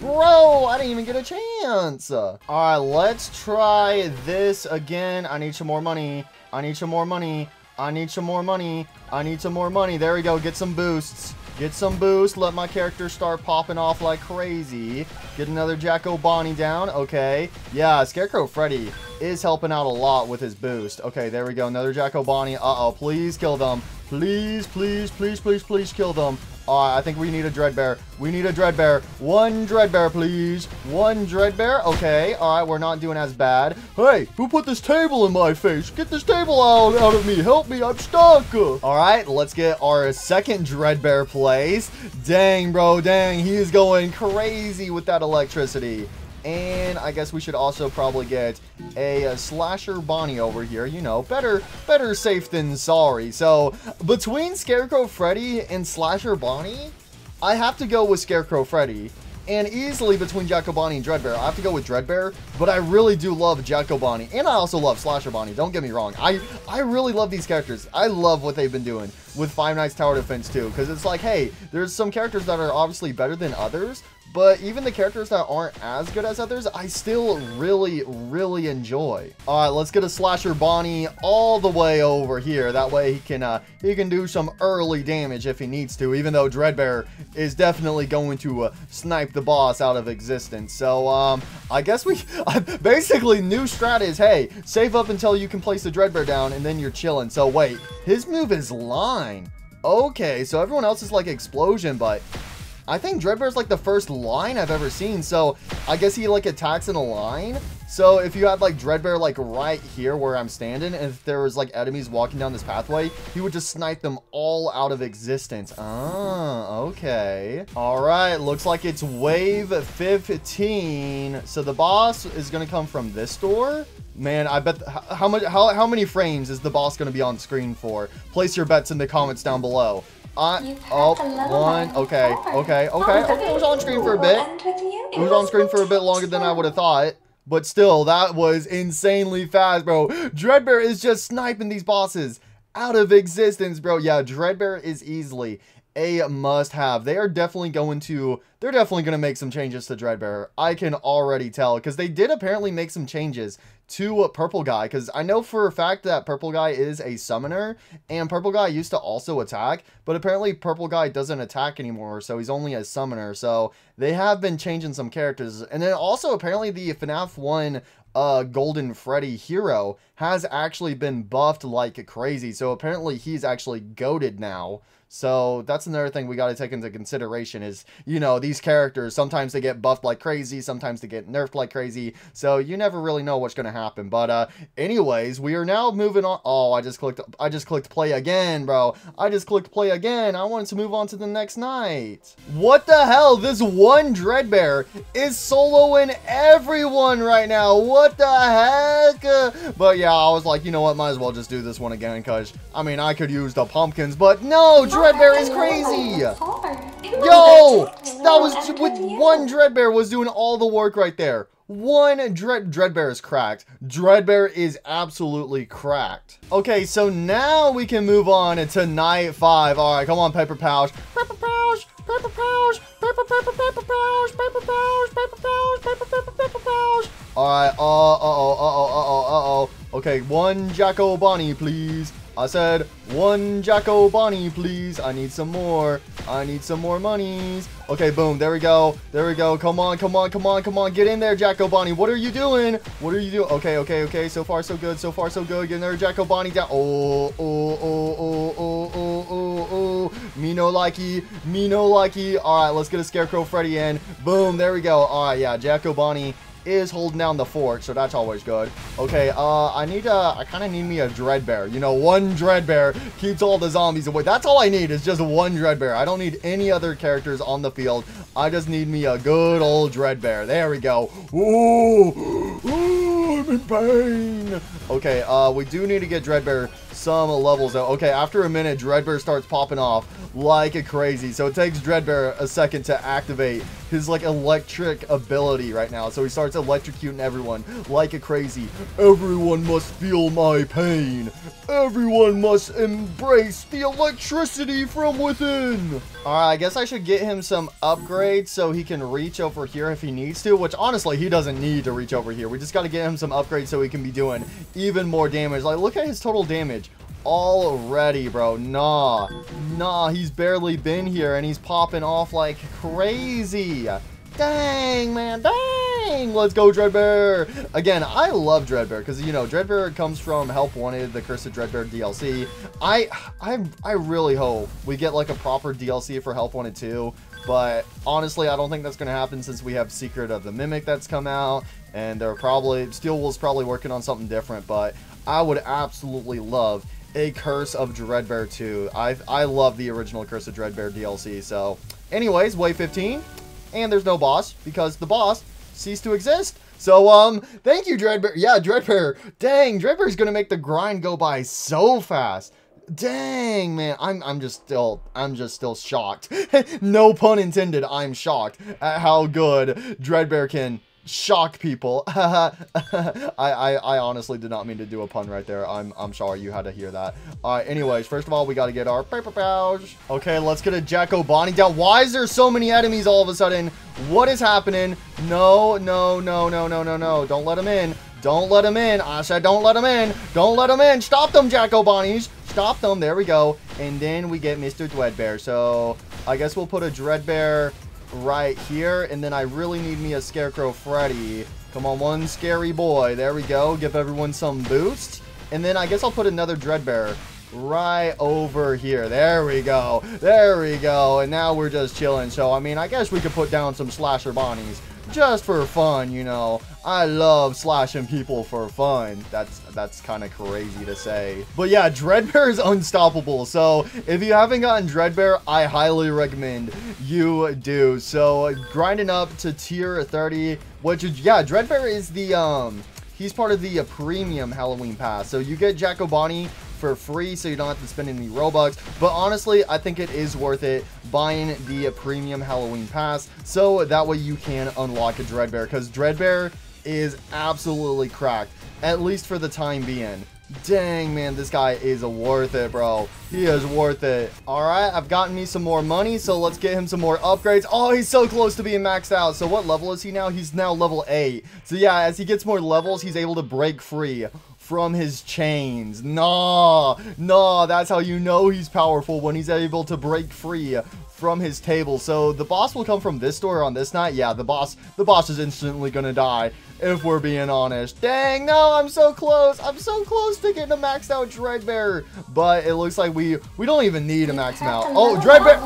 Bro, I didn't even get a chance. Alright, let's try this again. I need some more money. I need some more money. I need some more money. I need some more money. There we go. Get some boosts. Get some boost. Let my character start popping off like crazy. Get another Jacko Bonnie down. Okay. Yeah, Scarecrow Freddy is helping out a lot with his boost. Okay, there we go. Another Jacko Bonnie. Uh-oh. Please kill them. Please kill them. I think we need a Dreadbear. We need a Dreadbear. One Dreadbear, please. One Dreadbear. Okay. All right. We're not doing as bad. Hey, who put this table in my face? Get this table out of me. Help me. I'm stuck. All right. Let's get our second Dreadbear placed. Dang, bro. Dang. He is going crazy with that electricity. And I guess we should also probably get a Slasher Bonnie over here. You know, better safe than sorry. So, between Scarecrow Freddy and Slasher Bonnie, I have to go with Scarecrow Freddy. And easily between Jacko Bonnie and Dreadbear, I have to go with Dreadbear. But I really do love Jacko Bonnie. And I also love Slasher Bonnie. Don't get me wrong. I really love these characters. I love what they've been doing with Five Nights Tower Defense 2. Because it's like, hey, there's some characters that are obviously better than others. But even the characters that aren't as good as others, I still really enjoy. All right, let's get a Slasher Bonnie all the way over here. That way he can do some early damage if he needs to, even though Dreadbear is definitely going to snipe the boss out of existence. So, I guess basically new strat is, hey, save up until you can place the Dreadbear down and then you're chilling. So wait, his move is line. Okay, so everyone else is like explosion, but I think Dreadbear is like the first line I've ever seen, so I guess he like attacks in a line. So if you had like Dreadbear like right here where I'm standing, and if there was like enemies walking down this pathway, he would just snipe them all out of existence. Ah, Okay. All right. Looks like it's wave 15. So the boss is going to come from this door. Man, I bet how many frames is the boss going to be on screen for? Place your bets in the comments down below. One. Okay. It was on screen for a bit. It was on screen for a bit longer than I would have thought. But still, that was insanely fast, bro. Dreadbear is just sniping these bosses out of existence, bro. Yeah, Dreadbear is easily a must-have. They're definitely going to make some changes to Dreadbear. I can already tell, because they did apparently make some changes to Purple Guy, because I know for a fact that Purple Guy is a summoner, and Purple Guy used to also attack, but apparently Purple Guy doesn't attack anymore, so he's only a summoner. So they have been changing some characters. And then also apparently the FNAF 1 Golden Freddy hero has actually been buffed like crazy, so apparently he's actually goated now. So that's another thing we got to take into consideration is, you know, these characters, sometimes they get buffed like crazy, sometimes they get nerfed like crazy, so you never really know what's going to happen. But anyways, we are now moving on. Oh, I just clicked play again, bro. I just clicked play again. I wanted to move on to the next night. What the hell? This one Dreadbear is soloing everyone right now. What the heck? But yeah, I was like, you know what, might as well just do this one again, because I mean, I could use the pumpkins, but no, Dreadbear is crazy. Yo, that was with one Dreadbear was doing all the work right there. One Dreadbear is cracked. Dreadbear is absolutely cracked. Okay, so now we can move on to night 5. All right, come on, Paper Pouch. Paper Pouch, Paper Pouch, Paper Pouch, Paper Pouch, Paper Pouch, Paper Pouch. All right, okay, one Jacko Bonnie, please. I said, one Jacko Bonnie, please. I need some more. I need some more monies. Okay, boom. There we go. There we go. Come on, come on, come on, come on. Get in there, Jacko Bonnie. What are you doing? What are you doing? Okay. So far, so good. So far, so good. Get in there, Jacko Bonnie. Down. Oh. Me no likey. Me no likey. All right, let's get a Scarecrow Freddy in. Boom. There we go. All right, yeah. Jacko Bonnie is holding down the fort, so that's always good. Okay, I kind of need me a Dreadbear. You know, one Dreadbear keeps all the zombies away. That's all I need is just one Dreadbear. I don't need any other characters on the field. I just need me a good old Dreadbear. There we go. Ooh, I'm in pain. Okay, we do need to get Dreadbear some levels though. Okay, after a minute, Dreadbear starts popping off like crazy. So it takes Dreadbear a second to activate his like electric ability right now. So he starts electrocuting everyone like crazy. Everyone must feel my pain. Everyone must embrace the electricity from within. Alright, I guess I should get him some upgrades so he can reach over here if he needs to, which honestly, he doesn't need to reach over here. We just got to get him some upgrades so he can be doing even more damage. Like, look at his total damage already, bro. Nah, he's barely been here and he's popping off like crazy. Dang, man, dang. Let's go, Dreadbear. Again, I love Dreadbear because, you know, Dreadbear comes from Help Wanted, the Curse of Dreadbear DLC. I really hope we get like a proper DLC for Help Wanted 2, but honestly, I don't think that's going to happen since we have Secret of the Mimic that's come out, and they're probably, Steel Wool's probably working on something different, but I would absolutely love a Curse of Dreadbear 2. I love the original Curse of Dreadbear DLC. So anyways, wave 15, and there's no boss because the boss ceased to exist. So thank you, Dreadbear. Yeah, Dreadbear. Dang, Dreadbear's gonna make the grind go by so fast. Dang, man, I'm just still shocked. No pun intended. I'm shocked at how good Dreadbear can shock people. I honestly did not mean to do a pun right there. I'm sorry you had to hear that. Alright, anyways, first of all, we got to get our paper pouch. Okay, let's get a Jacko Bonnie down. Why is there so many enemies all of a sudden? What is happening? No. Don't let him in. Don't let him in. I said don't let him in. Don't let him in. Stop them, Jacko Bonnies. Stop them. There we go. And then we get Mr. Dreadbear. So I guess we'll put a Dreadbear right here, and then I really need me a Scarecrow Freddy. Come on, one scary boy. There we go. Give everyone some boost. And then I guess I'll put another Dreadbear right over here. There we go. There we go. And now we're just chilling. So, I mean, I guess we could put down some Slasher Bonnies. just for fun, you know. I love slashing people for fun. That's kind of crazy to say. But yeah, Dreadbear is unstoppable. So if you haven't gotten Dreadbear, I highly recommend you do. So grinding up to tier 30, which is, yeah, Dreadbear is the, he's part of the premium Halloween pass. So you get Jack O'Bonnie for free, so you don't have to spend any Robux. But honestly, I think it is worth it buying the premium Halloween pass, so that way you can unlock a Dreadbear, because Dreadbear is absolutely cracked, at least for the time being. Dang, man, this guy is worth it, bro. He is worth it. All right, I've gotten me some more money, so let's get him some more upgrades. Oh, he's so close to being maxed out. So what level is he now? He's now level 8. So yeah, as he gets more levels, he's able to break free from his chains. Nah, that's how you know he's powerful, when he's able to break free from his table. So the boss will come from this door on this night. Yeah, the boss is instantly gonna die, if we're being honest. Dang, no, I'm so close. I'm so close to getting a maxed out Dreadbear. But it looks like we don't even need a max him out. Oh, Dreadbear!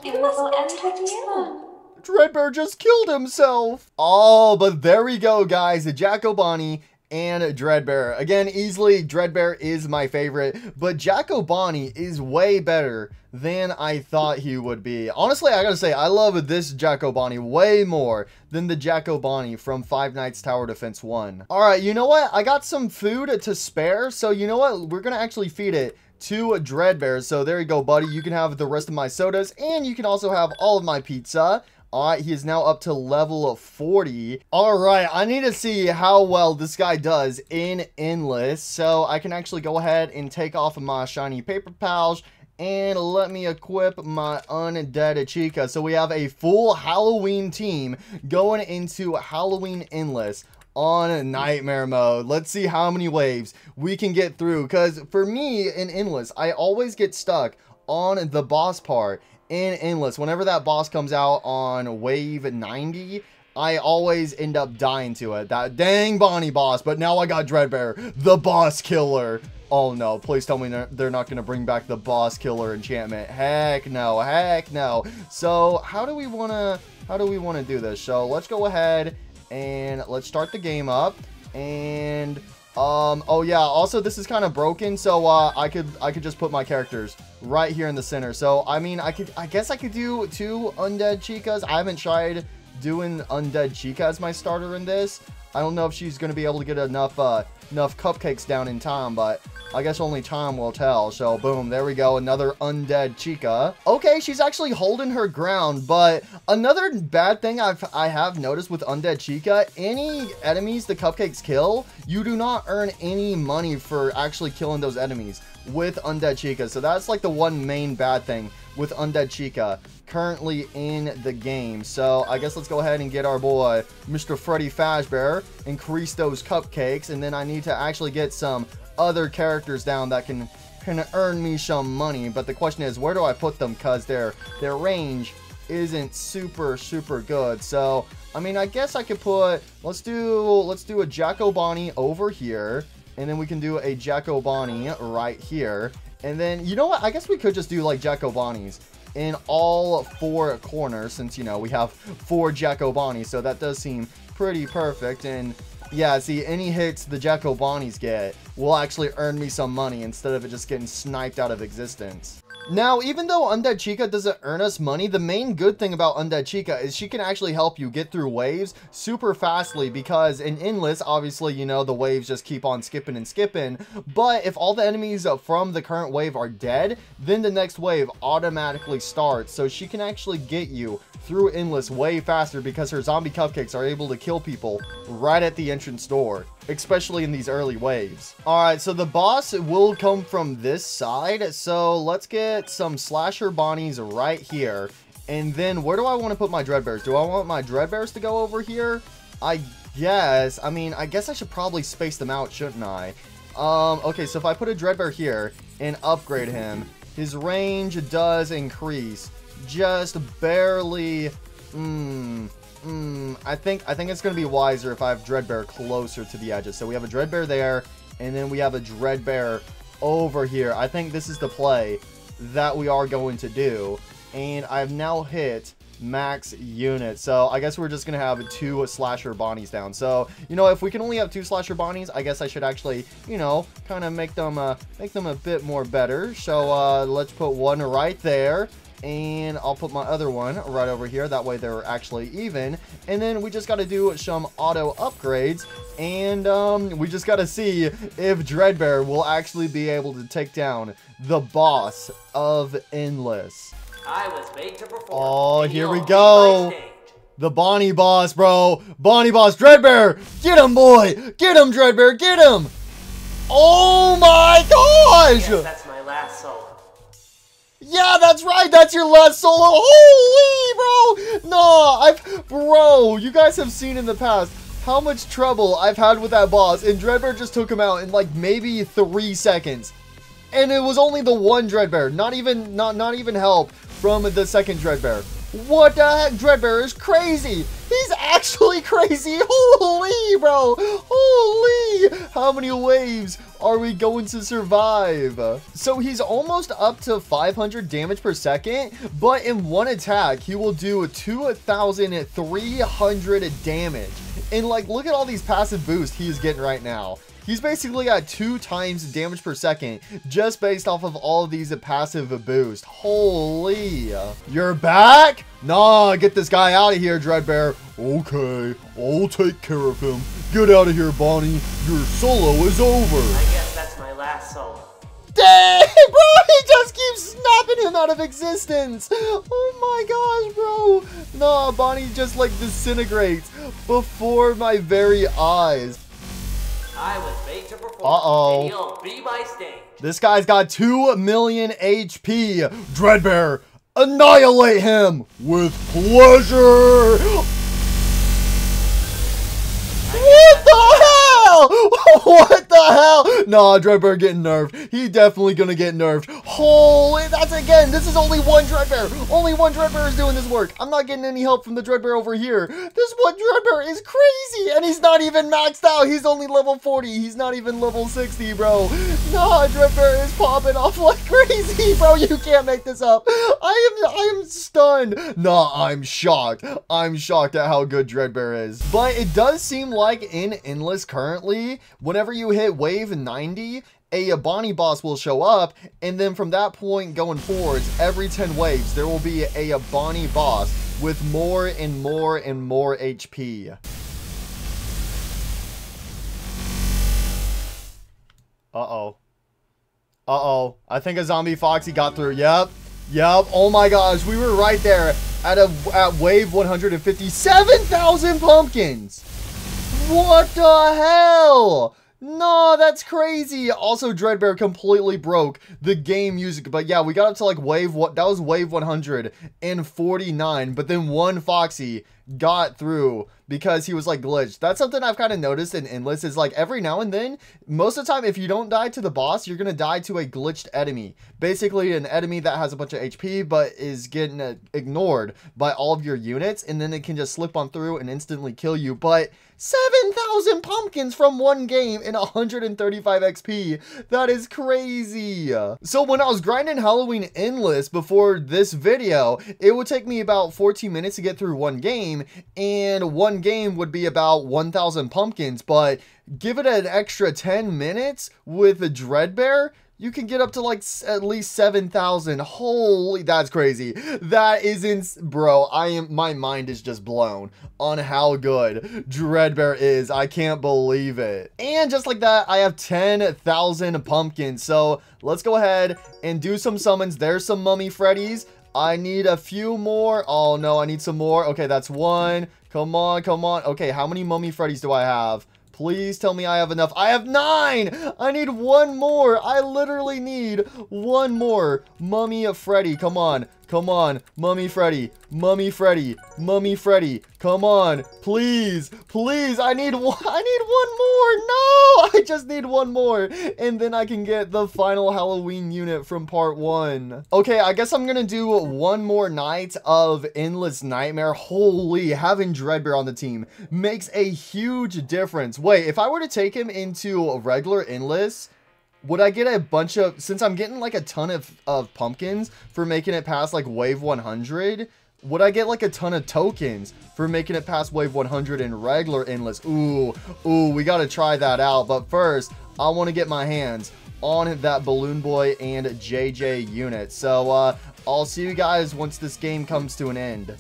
It will end with you. Dreadbear just killed himself. Oh, but there we go, guys. The Jack O'Bonnie and Dreadbear. Again, easily, Dreadbear is my favorite, but Jack O'Bonnie is way better than I thought he would be. Honestly, I gotta say, I love this Jack O'Bonnie way more than the Jack O'Bonnie from Five Nights Tower Defense 1. Alright, you know what? I got some food to spare, so you know what? We're gonna actually feed it to Dreadbear. So there you go, buddy. You can have the rest of my sodas, and you can also have all of my pizza. Alright, he is now up to level 40. Alright, I need to see how well this guy does in Endless. So I can actually go ahead and take off my shiny paper pouch and let me equip my undead Chica. So we have a full Halloween team going into Halloween Endless on nightmare mode. Let's see how many waves we can get through, because for me in Endless, I always get stuck on the boss part. In Endless, whenever that boss comes out on wave 90, I always end up dying to it. That dang Bonnie boss. But now I got Dreadbear, the boss killer. Oh no, please tell me they're not going to bring back the boss killer enchantment. Heck no, heck no. So how do we want to do this? So let's go ahead and let's start the game up. And oh yeah, also this is kind of broken, so I could just put my characters right here in the center. So I mean, I guess I could do 2 undead Chicas. I haven't tried doing undead Chica as my starter in this. I don't know if she's going to be able to get enough cupcakes down in time, but I guess only time will tell. So boom, there we go, another undead Chica. Okay, she's actually holding her ground, but another bad thing I have noticed with undead Chica, any enemies the cupcakes kill, you do not earn any money for actually killing those enemies with undead Chica. So that's like the one main bad thing with undead Chica currently in the game. So I guess let's go ahead and get our boy Mr. Freddy Fazbear, increase those cupcakes, and then I need to actually get some other characters down that can earn me some money. But the question is, where do I put them, because their range isn't super good. So I mean, I guess I could put, let's do a Jack O'Bonnie over here, and then we can do a Jack O'Bonnie right here. And then, you know what? I guess we could just do like Jack O'Bonnies in all 4 corners, since, you know, we have 4 Jack O'Bonnies. So that does seem pretty perfect. And yeah, see, any hits the Jack O'Bonnies get will actually earn me some money instead of it just getting sniped out of existence. Now, even though Undead Chica doesn't earn us money, the main good thing about Undead Chica is she can actually help you get through waves super fastly, because in Endless, obviously, you know, the waves just keep on skipping and skipping. But if all the enemies from the current wave are dead, then the next wave automatically starts. So she can actually get you through Endless way faster, because her zombie cupcakes are able to kill people right at the entrance door, especially in these early waves. Alright, so the boss will come from this side. So let's get some slasher Bonnies right here. And then where do I want to put my Dreadbears? Do I want my Dreadbears to go over here? I guess. I mean, I guess I should probably space them out, shouldn't I? Okay, so if I put a Dreadbear here and upgrade him, his range does increase just barely. I think it's gonna be wiser if I have Dreadbear closer to the edges. So we have a Dreadbear there, and then we have a Dreadbear over here. I think this is the play that we are going to do. And I've now hit max units. So I guess we're just gonna have 2 slasher Bonnies down. So, you know, if we can only have 2 slasher Bonnies, I guess I should actually, you know, kind of make them a bit more better. So let's put one right there. And I'll put my other one right over here. That way they're actually even. And then we just got to do some auto upgrades. And we just got to see if Dreadbear will actually be able to take down the boss of Endless. I was made to perform. Oh, here we go. The Bonnie boss, bro. Bonnie boss, Dreadbear. Get him, boy. Get him, Dreadbear. Get him. Oh, my gosh. Yes, that's my last solo. Yeah, that's right. That's your last solo. Holy, bro. No, bro, you guys have seen in the past how much trouble I've had with that boss. And Dreadbear just took him out in like maybe 3 seconds. And it was only the one Dreadbear. Not even help from the second Dreadbear. What the heck? Dreadbear is crazy. He's actually crazy. Holy, bro. Holy. How many waves are we going to survive? So he's almost up to 500 damage per second, but in one attack, he will do 2,300 damage. And like, look at all these passive boosts he's getting right now. He's basically at 2 times damage per second just based off of all of these passive boosts. Holy. You're back? Nah, get this guy out of here, Dreadbear. Okay, I'll take care of him. Get out of here, Bonnie. Your solo is over. I guess that's my last solo. Dang, bro, he just keeps snapping him out of existence. Oh my gosh, bro. Nah, Bonnie just like disintegrates before my very eyes. I was made to perform. Uh-oh. You'll be my stage. This guy's got 2 million HP. Dreadbear, annihilate him with pleasure. What the hell? What the hell? Nah, Dreadbear getting nerfed. He definitely gonna get nerfed. Holy, that's again. This is only one Dreadbear. Only one Dreadbear is doing this work. I'm not getting any help from the Dreadbear over here. This one Dreadbear is crazy, and he's not even maxed out. He's only level 40. He's not even level 60, bro. Nah, Dreadbear is popping off like crazy, bro. You can't make this up. I am stunned. Nah, I'm shocked. I'm shocked at how good Dreadbear is. But it does seem like in Endless currently, whenever you hit wave 90, a Bonnie boss will show up, and then from that point going forwards, every 10 waves, there will be a Bonnie boss with more and more and more HP. Uh-oh. Uh-oh. I think a zombie Foxy got through. Yep. Yep. Oh my gosh. We were right there at wave 157,000 pumpkins. What the hell? No, that's crazy. Also, Dreadbear completely broke the game music. But yeah, we got up to like wave, that was wave 149. But then one Foxy got through because he was like glitched. That's something I've kind of noticed in Endless is like every now and then, most of the time, if you don't die to the boss, you're going to die to a glitched enemy. Basically an enemy that has a bunch of HP, but is getting ignored by all of your units. And then it can just slip on through and instantly kill you. But 7,000 pumpkins from one game and 135 XP. That is crazy. So when I was grinding Halloween Endless before this video, it would take me about 14 minutes to get through one game, and one game would be about 1,000 pumpkins, but give it an extra 10 minutes with the Dreadbear, you can get up to like at least 7,000. Holy, that's crazy. That is bro, my mind is just blown on how good Dreadbear is. I can't believe it. And just like that, I have 10,000 pumpkins. So let's go ahead and do some summons. There's some Mummy Freddies. I need a few more. Oh no, I need some more. Okay, that's one. Come on, come on. Okay, how many Mummy Freddies do I have? Please tell me I have enough. I have 9. I need one more. I literally need one more. Mummy Freddy, come on. Come on. Mummy Freddy. Mummy Freddy. Mummy Freddy. Come on. Please. Please. I need one more. No. I just need one more. And then I can get the final Halloween unit from part 1. Okay, I guess I'm going to do one more night of Endless Nightmare. Holy, having Dreadbear on the team makes a huge difference. Wait, if I were to take him into a regular Endless, would I get a bunch of, since I'm getting like a ton of pumpkins for making it past like wave 100, would I get like a ton of tokens for making it past wave 100 in regular endless? Ooh, we got to try that out. But first, I want to get my hands on that Balloon Boy and JJ unit. So, I'll see you guys once this game comes to an end.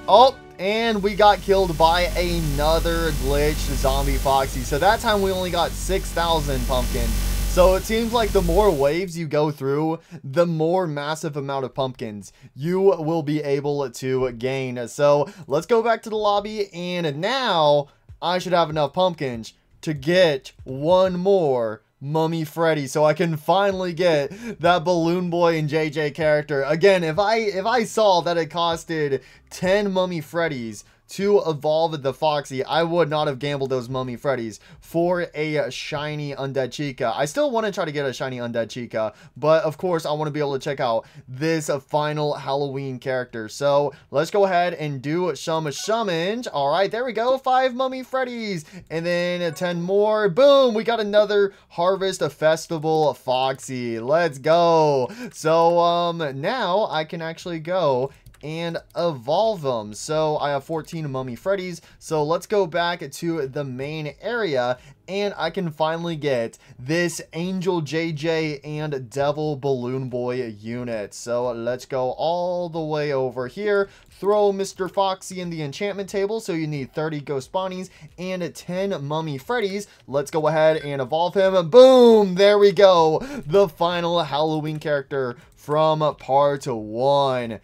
Oh, and we got killed by another glitched zombie Foxy. So that time we only got 6,000 pumpkins. So it seems like the more waves you go through, the more massive amount of pumpkins you will be able to gain. So let's go back to the lobby, and now I should have enough pumpkins to get one more Mummy Freddy, so I can finally get that Balloon Boy and JJ character. Again, if I saw that it costed 10 Mummy Freddys to evolve the Foxy, I would not have gambled those Mummy Freddys for a shiny Undead Chica. I still want to try to get a shiny Undead Chica, but of course I want to be able to check out this final Halloween character. So let's go ahead and do some summons. All right, there we go, 5 Mummy Freddys, and then 10 more. Boom, we got another Harvest Festival Foxy. Let's go. So now I can actually go and evolve them. So I have 14 Mummy Freddys. So let's go back to the main area, and I can finally get this Angel JJ and Devil Balloon Boy unit. So let's go all the way over here. Throw Mr. Foxy in the enchantment table. So you need 30 Ghost Bonnies and 10 Mummy Freddys. Let's go ahead and evolve him. Boom! There we go. The final Halloween character from part 1.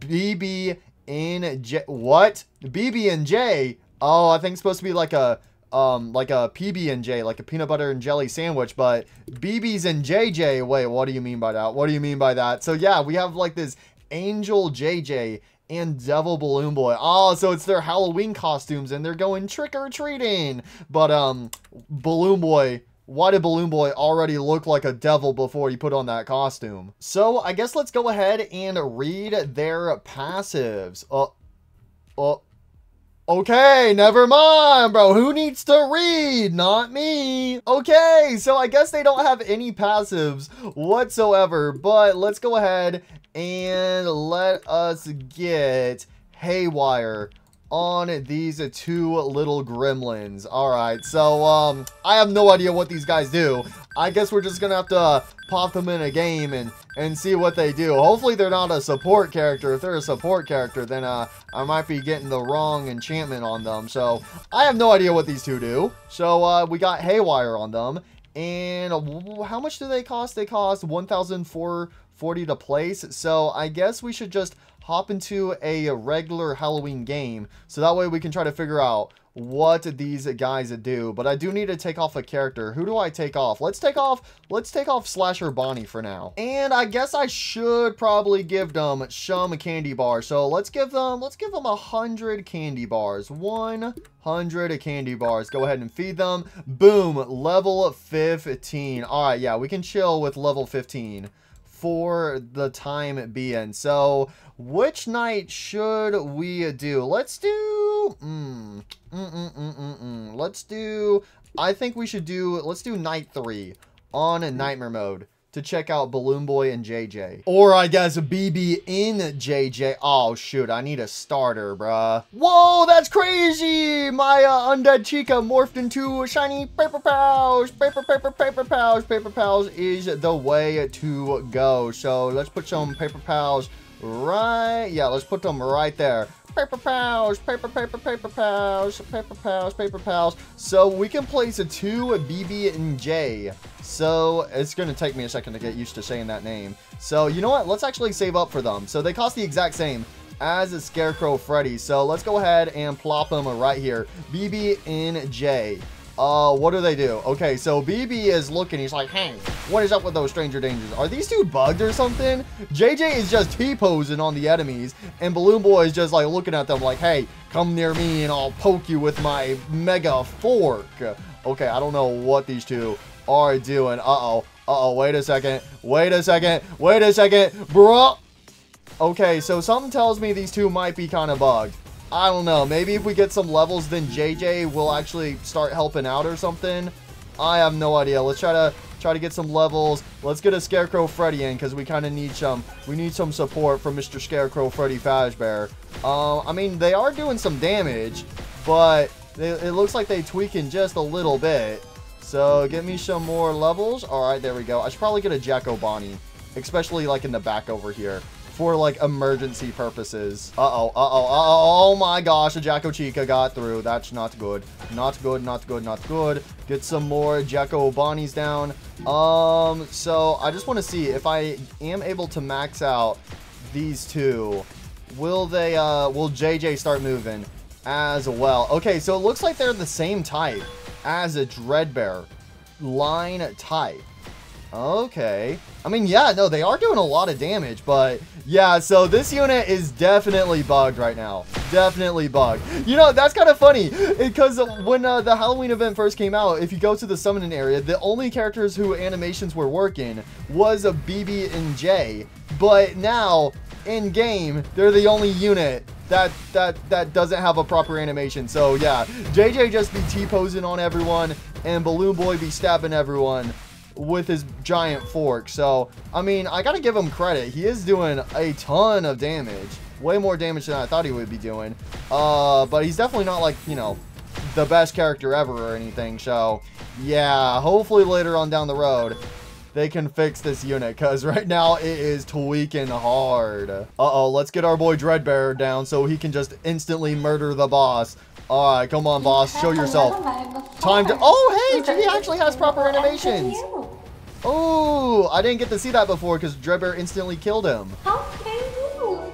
BB and J. What? BB and J? Oh, I think it's supposed to be like a PB and J, like a peanut butter and jelly sandwich, but BB's and JJ. Wait, what do you mean by that? What do you mean by that? So yeah, we have like this Angel JJ and Devil Balloon Boy. Oh, so it's their Halloween costumes and they're going trick-or-treating. But Balloon Boy, why did Balloon Boy already look like a devil before he put on that costume? So I guess let's go ahead and read their passives. Okay, never mind, bro. Who needs to read? Not me. Okay, so I guess they don't have any passives whatsoever, but let's go ahead and let us get Haywire on these 2 little gremlins. All right, so I have no idea what these guys do. I guess we're just gonna have to pop them in a game and see what they do. Hopefully they're not a support character. If they're a support character, then I might be getting the wrong enchantment on them. So I have no idea what these 2 do. So we got Haywire on them, and how much do they cost? They cost 1,440 to place. So I guess we should just hop into a regular Halloween game, so that way we can try to figure out what these guys do. But I do need to take off a character. Who do I take off? Let's take off Slasher Bonnie for now. And I guess I should probably give them some candy bars. So let's give them 100 candy bars. 100 candy bars. Go ahead and feed them. Boom, level 15. All right, yeah, we can chill with level 15 for the time being. So which night should we do? Let's do I think we should do, let's do night 3 on nightmare mode to check out Balloon Boy and JJ. Or I guess BB in JJ. Oh shoot, I need a starter, bruh. Whoa, that's crazy! My Undead Chica morphed into a shiny Paper Pals. Paper Pals is the way to go. So let's put some Paper Pals right, yeah, let's put them right there. Paper Pals, Paper Pals. So we can place a 2 BB and J. So it's going to take me a second to get used to saying that name. So you know what? Let's actually save up for them. So they cost the exact same as a Scarecrow Freddy. So let's go ahead and plop them right here. BB and J. What do they do? Okay, so BB is looking. He's like, hey, what is up with those stranger dangers? Are these 2 bugged or something? JJ is just T-posing on the enemies, and Balloon Boy is just like looking at them like, hey, come near me and I'll poke you with my mega fork. Okay, I don't know what these 2 are doing. Wait a second, bro. Okay, so something tells me these 2 might be kind of bugged. I don't know. Maybe if we get some levels, then JJ will actually start helping out or something. I have no idea. Let's try try to get some levels. Let's get a Scarecrow Freddy in because we kind of need some support from Mr. Scarecrow Freddy Fazbear. I mean, they are doing some damage, but it looks like they tweaking just a little bit. So give me some more levels. All right, there we go. I should probably get a Jacko Bonnie, especially like in the back over here for like emergency purposes. Oh my gosh, a Jacko Chica got through. That's not good. Not good, not good, not good. Get some more Jacko Bonnies down. So I just want to see if I am able to max out these two. Will JJ start moving as well? Okay, so it looks like they're the same type as a Dreadbear line type. Okay. I mean, yeah, no, they are doing a lot of damage, but yeah, so this unit is definitely bugged right now. Definitely bugged. You know, that's kind of funny because when the Halloween event first came out, if you go to the summoning area, the only characters who animations were working was a BB and J, but now in game, they're the only unit that doesn't have a proper animation. So yeah, JJ just be T-posing on everyone and Balloon Boy be stabbing everyone with his giant fork. So I mean, I gotta give him credit. He is doing a ton of damage, way more damage than I thought he would be doing. But he's definitely not like, you know, the best character ever or anything. So yeah, hopefully later on down the road they can fix this unit, because right now it is tweaking hard. Let's get our boy Dreadbear down so he can just instantly murder the boss. All right, come on, boss, show yourself. Time to... Oh, hey, he actually has proper animations. Oh, I didn't get to see that before because Dreadbear instantly killed him. How can you?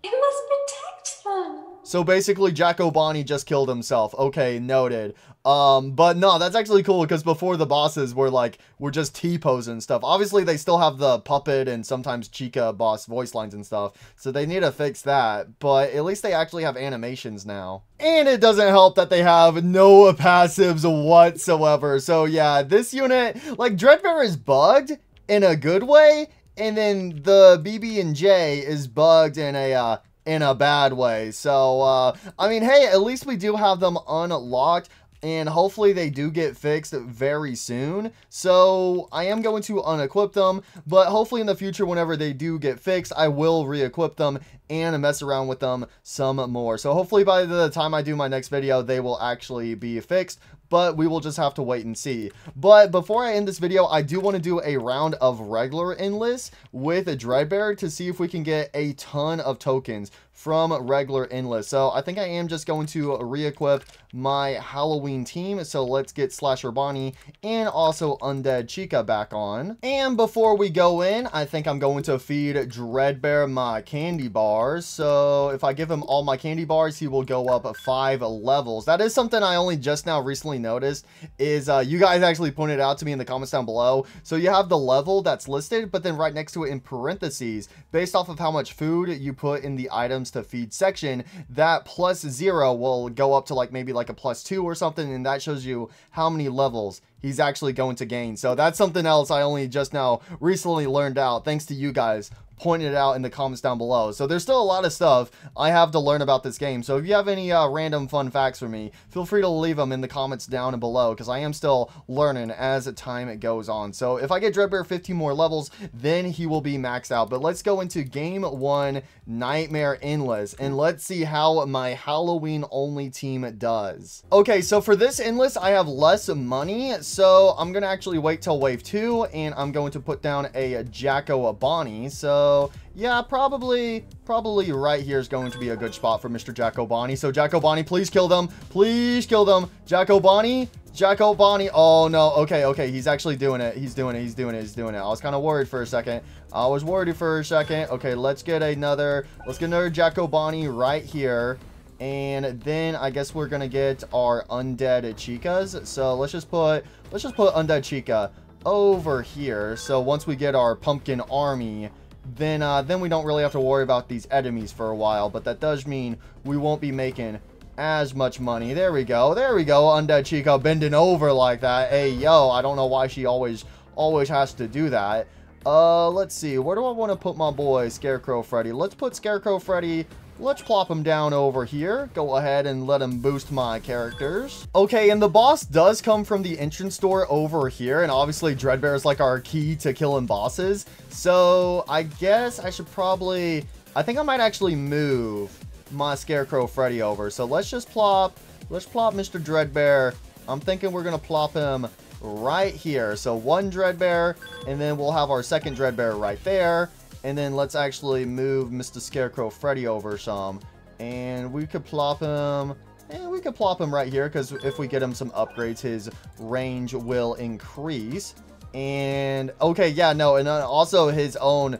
You must protect them. So basically, Jacko Bonnie just killed himself. Okay, noted. But no, that's actually cool because before the bosses were just T-posing stuff. Obviously, they still have the puppet and sometimes Chica boss voice lines and stuff. So they need to fix that. But at least they actually have animations now. And it doesn't help that they have no passives whatsoever. So yeah, this unit, like Dreadbear is bugged in a good way. And then the BB and J is bugged in a bad way. So, I mean, hey, at least we do have them unlocked. And hopefully they do get fixed very soon. So I am going to unequip them. But hopefully in the future, whenever they do get fixed, I will re-equip them and mess around with them some more. So hopefully by the time I do my next video, they will actually be fixed. But we will just have to wait and see. But before I end this video, I do want to do a round of regular enlists with a Dreadbear to see if we can get a ton of tokens from regular enlists. So I think I am just going to re-equip my Halloween team. So let's get Slasher Bonnie and also Undead Chica back on. And before we go in, I think I'm going to feed Dreadbear my candy bars. So if I give him all my candy bars, he will go up 5 levels. That is something I only just now recently noticed, is you guys actually pointed out to me in the comments down below. So you have the level that's listed, but then right next to it in parentheses, based off of how much food you put in the items to feed section, that +0 will go up to like maybe like a +2 or something, and that shows you how many levels he's actually going to gain. So that's something else I only just now recently learned out, thanks to you guys pointed it out in the comments down below. So there's still a lot of stuff I have to learn about this game. So if you have any random fun facts for me, feel free to leave them in the comments down below, because I am still learning as time goes on. So if I get Dreadbear 15 more levels, then he will be maxed out. But let's go into game 1 Nightmare Endless, and let's see how my Halloween only team does. Okay, so for this endless, I have less money, so I'm gonna actually wait till wave 2, and I'm going to put down a Jacko Bonnie. So yeah, probably right here is going to be a good spot for Mr. Jacko Bonnie. So Jacko Bonnie, please kill them. Please kill them. Jacko Bonnie. Jacko Bonnie. Oh no. Okay. He's actually doing it. He's doing it. I was kind of worried for a second. Okay, let's get another Jacko Bonnie right here. And then I guess we're gonna get our Undead Chicas. So let's just put Undead Chica over here. So once we get our pumpkin army, then we don't really have to worry about these enemies for a while. But that does mean we won't be making as much money. There we go. Undead Chica bending over like that. Hey, yo, I don't know why she always has to do that. Let's see. Where do I want to put my boy Scarecrow Freddy? Let's put Scarecrow Freddy let's plop him down over here. Go ahead and let him boost my characters. Okay, and the boss does come from the entrance door over here. And obviously, Dreadbear is like our key to killing bosses. So I guess I should probably... I think I might actually move my Scarecrow Freddy over. So let's just plop... Let's plop Mr. Dreadbear. I'm thinking we're going to plop him right here. So one Dreadbear, and then we'll have our second Dreadbear right there. And then let's actually move Mr. Scarecrow Freddy over some. And we could plop him... And we could plop him right here, because if we get him some upgrades, his range will increase. And, okay, yeah, no, and also his own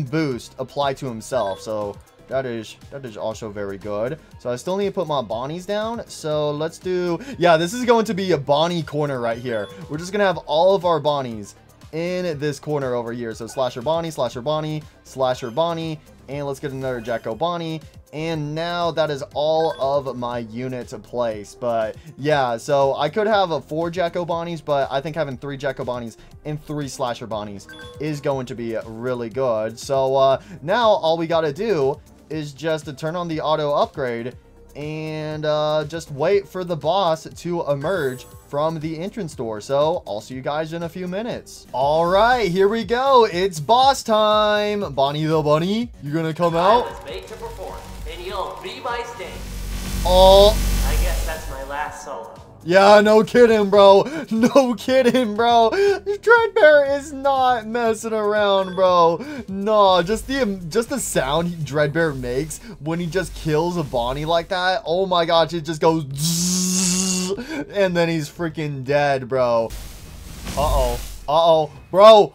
boost applied to himself. So that is also very good. So I still need to put my Bonnies down. So let's do... Yeah, this is going to be a Bonnie corner right here. We're just going to have all of our Bonnies in this corner over here. So Slasher Bonnie, Slasher Bonnie, Slasher Bonnie, and let's get another Jacko Bonnie. And now that is all of my units placed. But yeah, so I could have 4 Jacko Bonnies, but I think having 3 Jacko Bonnies and 3 Slasher Bonnies is going to be really good. So now all we got to do is just to turn on the auto upgrade and just wait for the boss to emerge from the entrance door. So I'll see you guys in a few minutes. All right, here we go. It's boss time. Bonnie the Bunny, you gonna come out? I was made to perform, and you'll be my stage. Oh, I guess that's my last solo. yeah, no kidding, bro. No kidding, bro. Dreadbear is not messing around, bro. No, just the sound Dreadbear makes when he just kills a Bonnie like that. Oh my gosh, it just goes zzz, and then he's freaking dead, bro. Uh-oh. Uh-oh. Bro!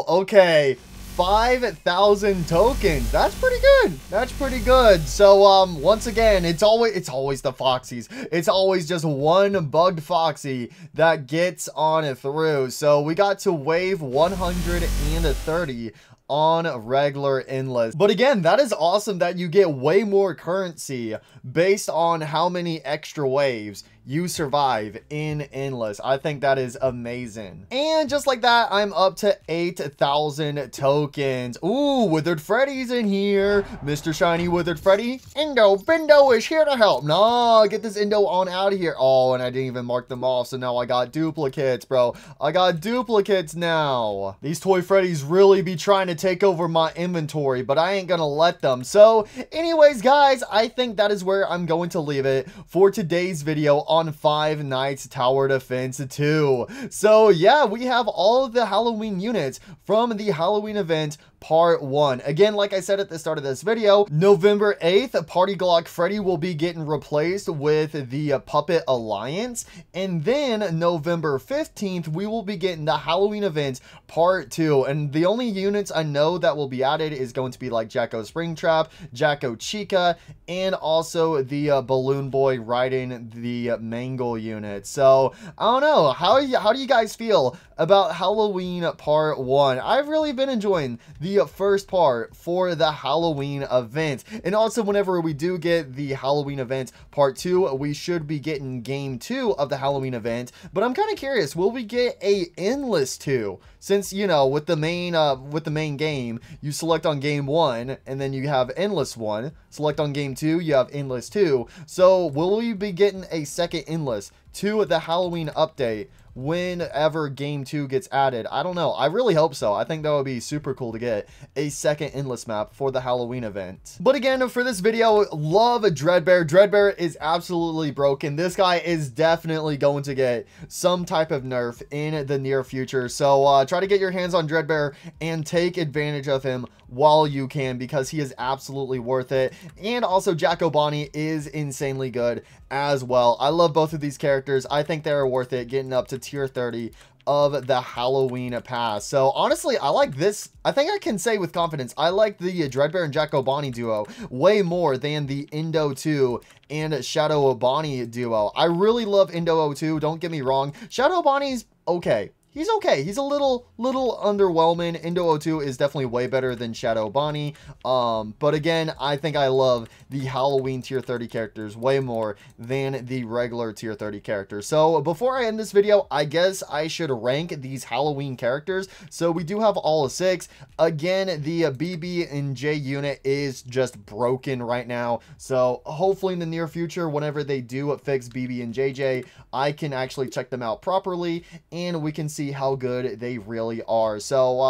Okay. 5,000 tokens. That's pretty good. That's pretty good. So once again, it's always the Foxies. It's always just one bugged Foxy that gets on through. So we got to wave 130 on regular endless. But again, that is awesome that you get way more currency based on how many extra waves you survive in endless. I think that is amazing. And just like that, I'm up to 8,000 tokens. Ooh, Withered Freddy's in here. Mr. Shiny Withered Freddy. Bindo is here to help. Nah, get this Indo on out of here. Oh, and I didn't even mark them off, so now I got duplicates, bro. I got duplicates now. These Toy Freddys really be trying to take over my inventory, but I ain't gonna let them. So anyways, guys, I think that is where I'm going to leave it for today's video on Five Nights Tower Defense 2. So yeah, we have all of the Halloween units from the Halloween event Part 1. Again, like I said at the start of this video, November 8th, Party Glock Freddy will be getting replaced with the Puppet Alliance. And then November 15th, we will be getting the Halloween event Part 2. And the only units I know that will be added is going to be like Jacko Springtrap, Jacko Chica, and also the Balloon Boy riding the Mangle unit. So I don't know, how do you guys feel about Halloween Part 1? I've really been enjoying the first part for the Halloween event. And also, whenever we do get the Halloween event Part 2, we should be getting Game 2 of the Halloween event. But I'm kind of curious, will we get a Endless 2? Since, you know, with the main game, you select on Game 1, and then you have Endless 1. Select on Game 2, you have Endless 2. So, will we be getting a second Endless to the Halloween update whenever Game 2 gets added? I don't know. I really hope so. I think that would be super cool to get a second Endless map for the Halloween event. But again, for this video, love Dreadbear. Dreadbear is absolutely broken. This guy is definitely going to get some type of nerf in the near future. So try to get your hands on Dreadbear and take advantage of him while you can, because he is absolutely worth it. And also Jacko Bonnie is insanely good as well. I love both of these characters. I think they're worth it, getting up to tier 30 of the Halloween pass. So honestly, I like this. I think I can say with confidence, I like the Dreadbear and Jacko Bonnie duo way more than the Indo 2 and Shadow Bonnie duo. I really love Indo 2, don't get me wrong. Shadow Bonnie's okay. he's okay. He's a little underwhelming. Indo02 is definitely way better than Shadow Bonnie. But again, I think I love the Halloween tier 30 characters way more than the regular tier 30 characters. So before I end this video, I guess I should rank these Halloween characters. So we do have all of 6. Again, the BB and J unit is just broken right now. So hopefully in the near future, whenever they do fix BB and JJ, I can actually check them out properly and we can see how good they really are. So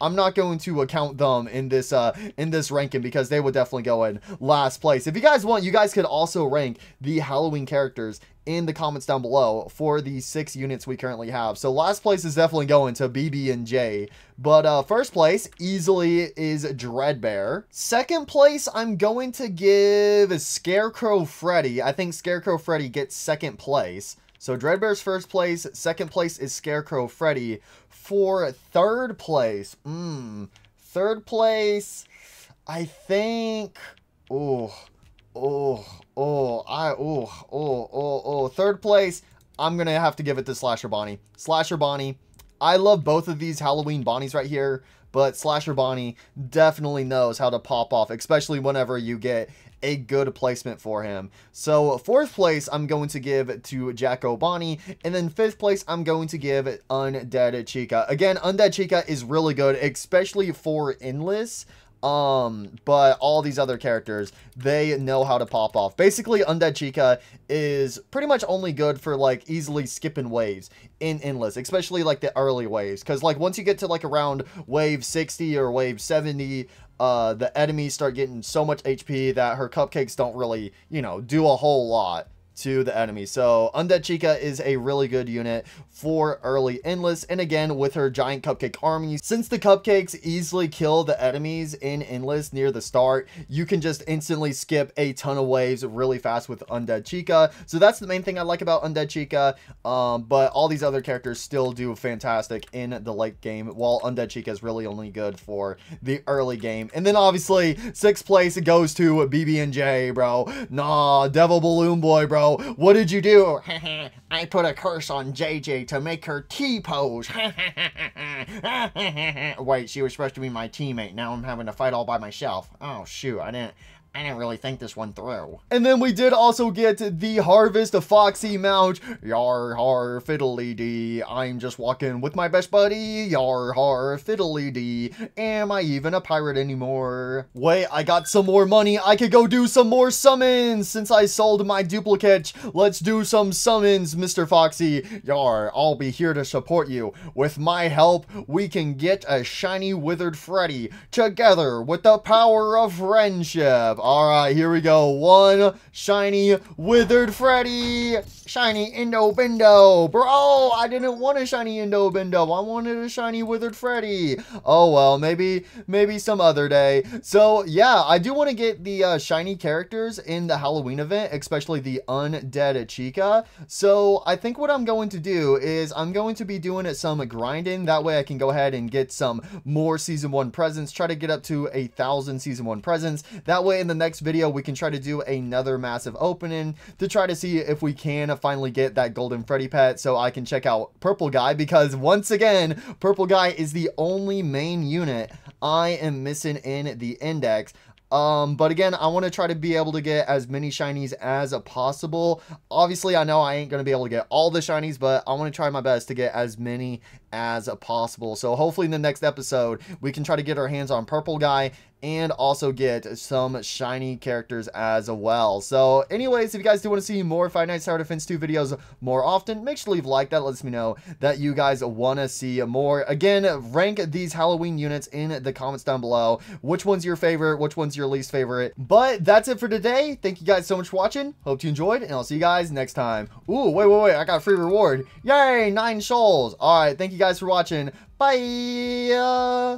I'm not going to count them in this ranking because they would definitely go in last place. If you guys want, you guys could also rank the Halloween characters in the comments down below for the 6 units we currently have. So last place is definitely going to BB and J, but first place easily is Dreadbear. Second place I'm going to give Scarecrow Freddy. I think Scarecrow Freddy gets second place. So Dreadbear's first place, second place is Scarecrow Freddy. For third place, third place, I think, third place, I'm gonna have to give it to Slasher Bonnie. Slasher Bonnie, I love both of these Halloween Bonnies right here, but Slasher Bonnie definitely knows how to pop off, especially whenever you get a good placement for him. So fourth place I'm going to give to Jacko Bonnie, and then fifth place I'm going to give Undead Chica. Again, Undead Chica is really good, especially for Endless. But all these other characters, they know how to pop off. Basically, Undead Chica is pretty much only good for like easily skipping waves in Endless, especially like the early waves, because like once you get to like around wave 60 or wave 70, the enemies start getting so much HP that her cupcakes don't really, you know, do a whole lot to the enemy. So Undead Chica is a really good unit for early Endless, and again with her giant cupcake army, since the cupcakes easily kill the enemies in Endless near the start, you can just instantly skip a ton of waves really fast with Undead Chica. So that's the main thing I like about Undead Chica, but all these other characters still do fantastic in the late game, while Undead Chica is really only good for the early game. And then obviously 6th place goes to BB and J, bro. Nah, Devil Balloon Boy, bro. What did you do? I put a curse on JJ to make her T-pose. Wait, she was supposed to be my teammate. Now I'm having to fight all by myself. Oh, shoot. I didn't really think this one through. And then we did also get the Harvest of Foxy mount. Yar har fiddly dee. I'm just walking with my best buddy. Yar har fiddly dee. Am I even a pirate anymore? Wait, I got some more money. I could go do some more summons. Since I sold my duplicate, let's do some summons, Mr. Foxy. Yar, I'll be here to support you. With my help, we can get a shiny withered Freddy together with the power of friendship. Alright, here we go. One shiny withered Freddy. Shiny Indo Bindo. Bro, I didn't want a shiny Indo Bindo. I wanted a shiny withered Freddy. Oh well, maybe some other day. So yeah, I do want to get the shiny characters in the Halloween event, especially the Undead Chica. So I think what I'm going to do is I'm going to be doing some grinding. That way I can go ahead and get some more Season 1 presents. Try to get up to 1,000 Season 1 presents. That way in the next video we can try to do another massive opening to try to see if we can finally get that golden Freddy pet, so I can check out Purple Guy, because once again Purple Guy is the only main unit I am missing in the index. But again, I want to try to be able to get as many shinies as possible. Obviously, I know I ain't going to be able to get all the shinies, but I want to try my best to get as many as possible. So hopefully in the next episode, we can try to get our hands on Purple Guy and also get some shiny characters as well. So anyways, if you guys do want to see more Five Nights at Tower Defense 2 videos more often, make sure to leave a like. That lets me know that you guys want to see more. Again, rank these Halloween units in the comments down below. Which one's your favorite? Which one's your least favorite? But that's it for today. Thank you guys so much for watching. Hope you enjoyed, and I'll see you guys next time. Ooh, wait. I got a free reward. Yay, 9 souls. All right, thank you guys for watching. Bye.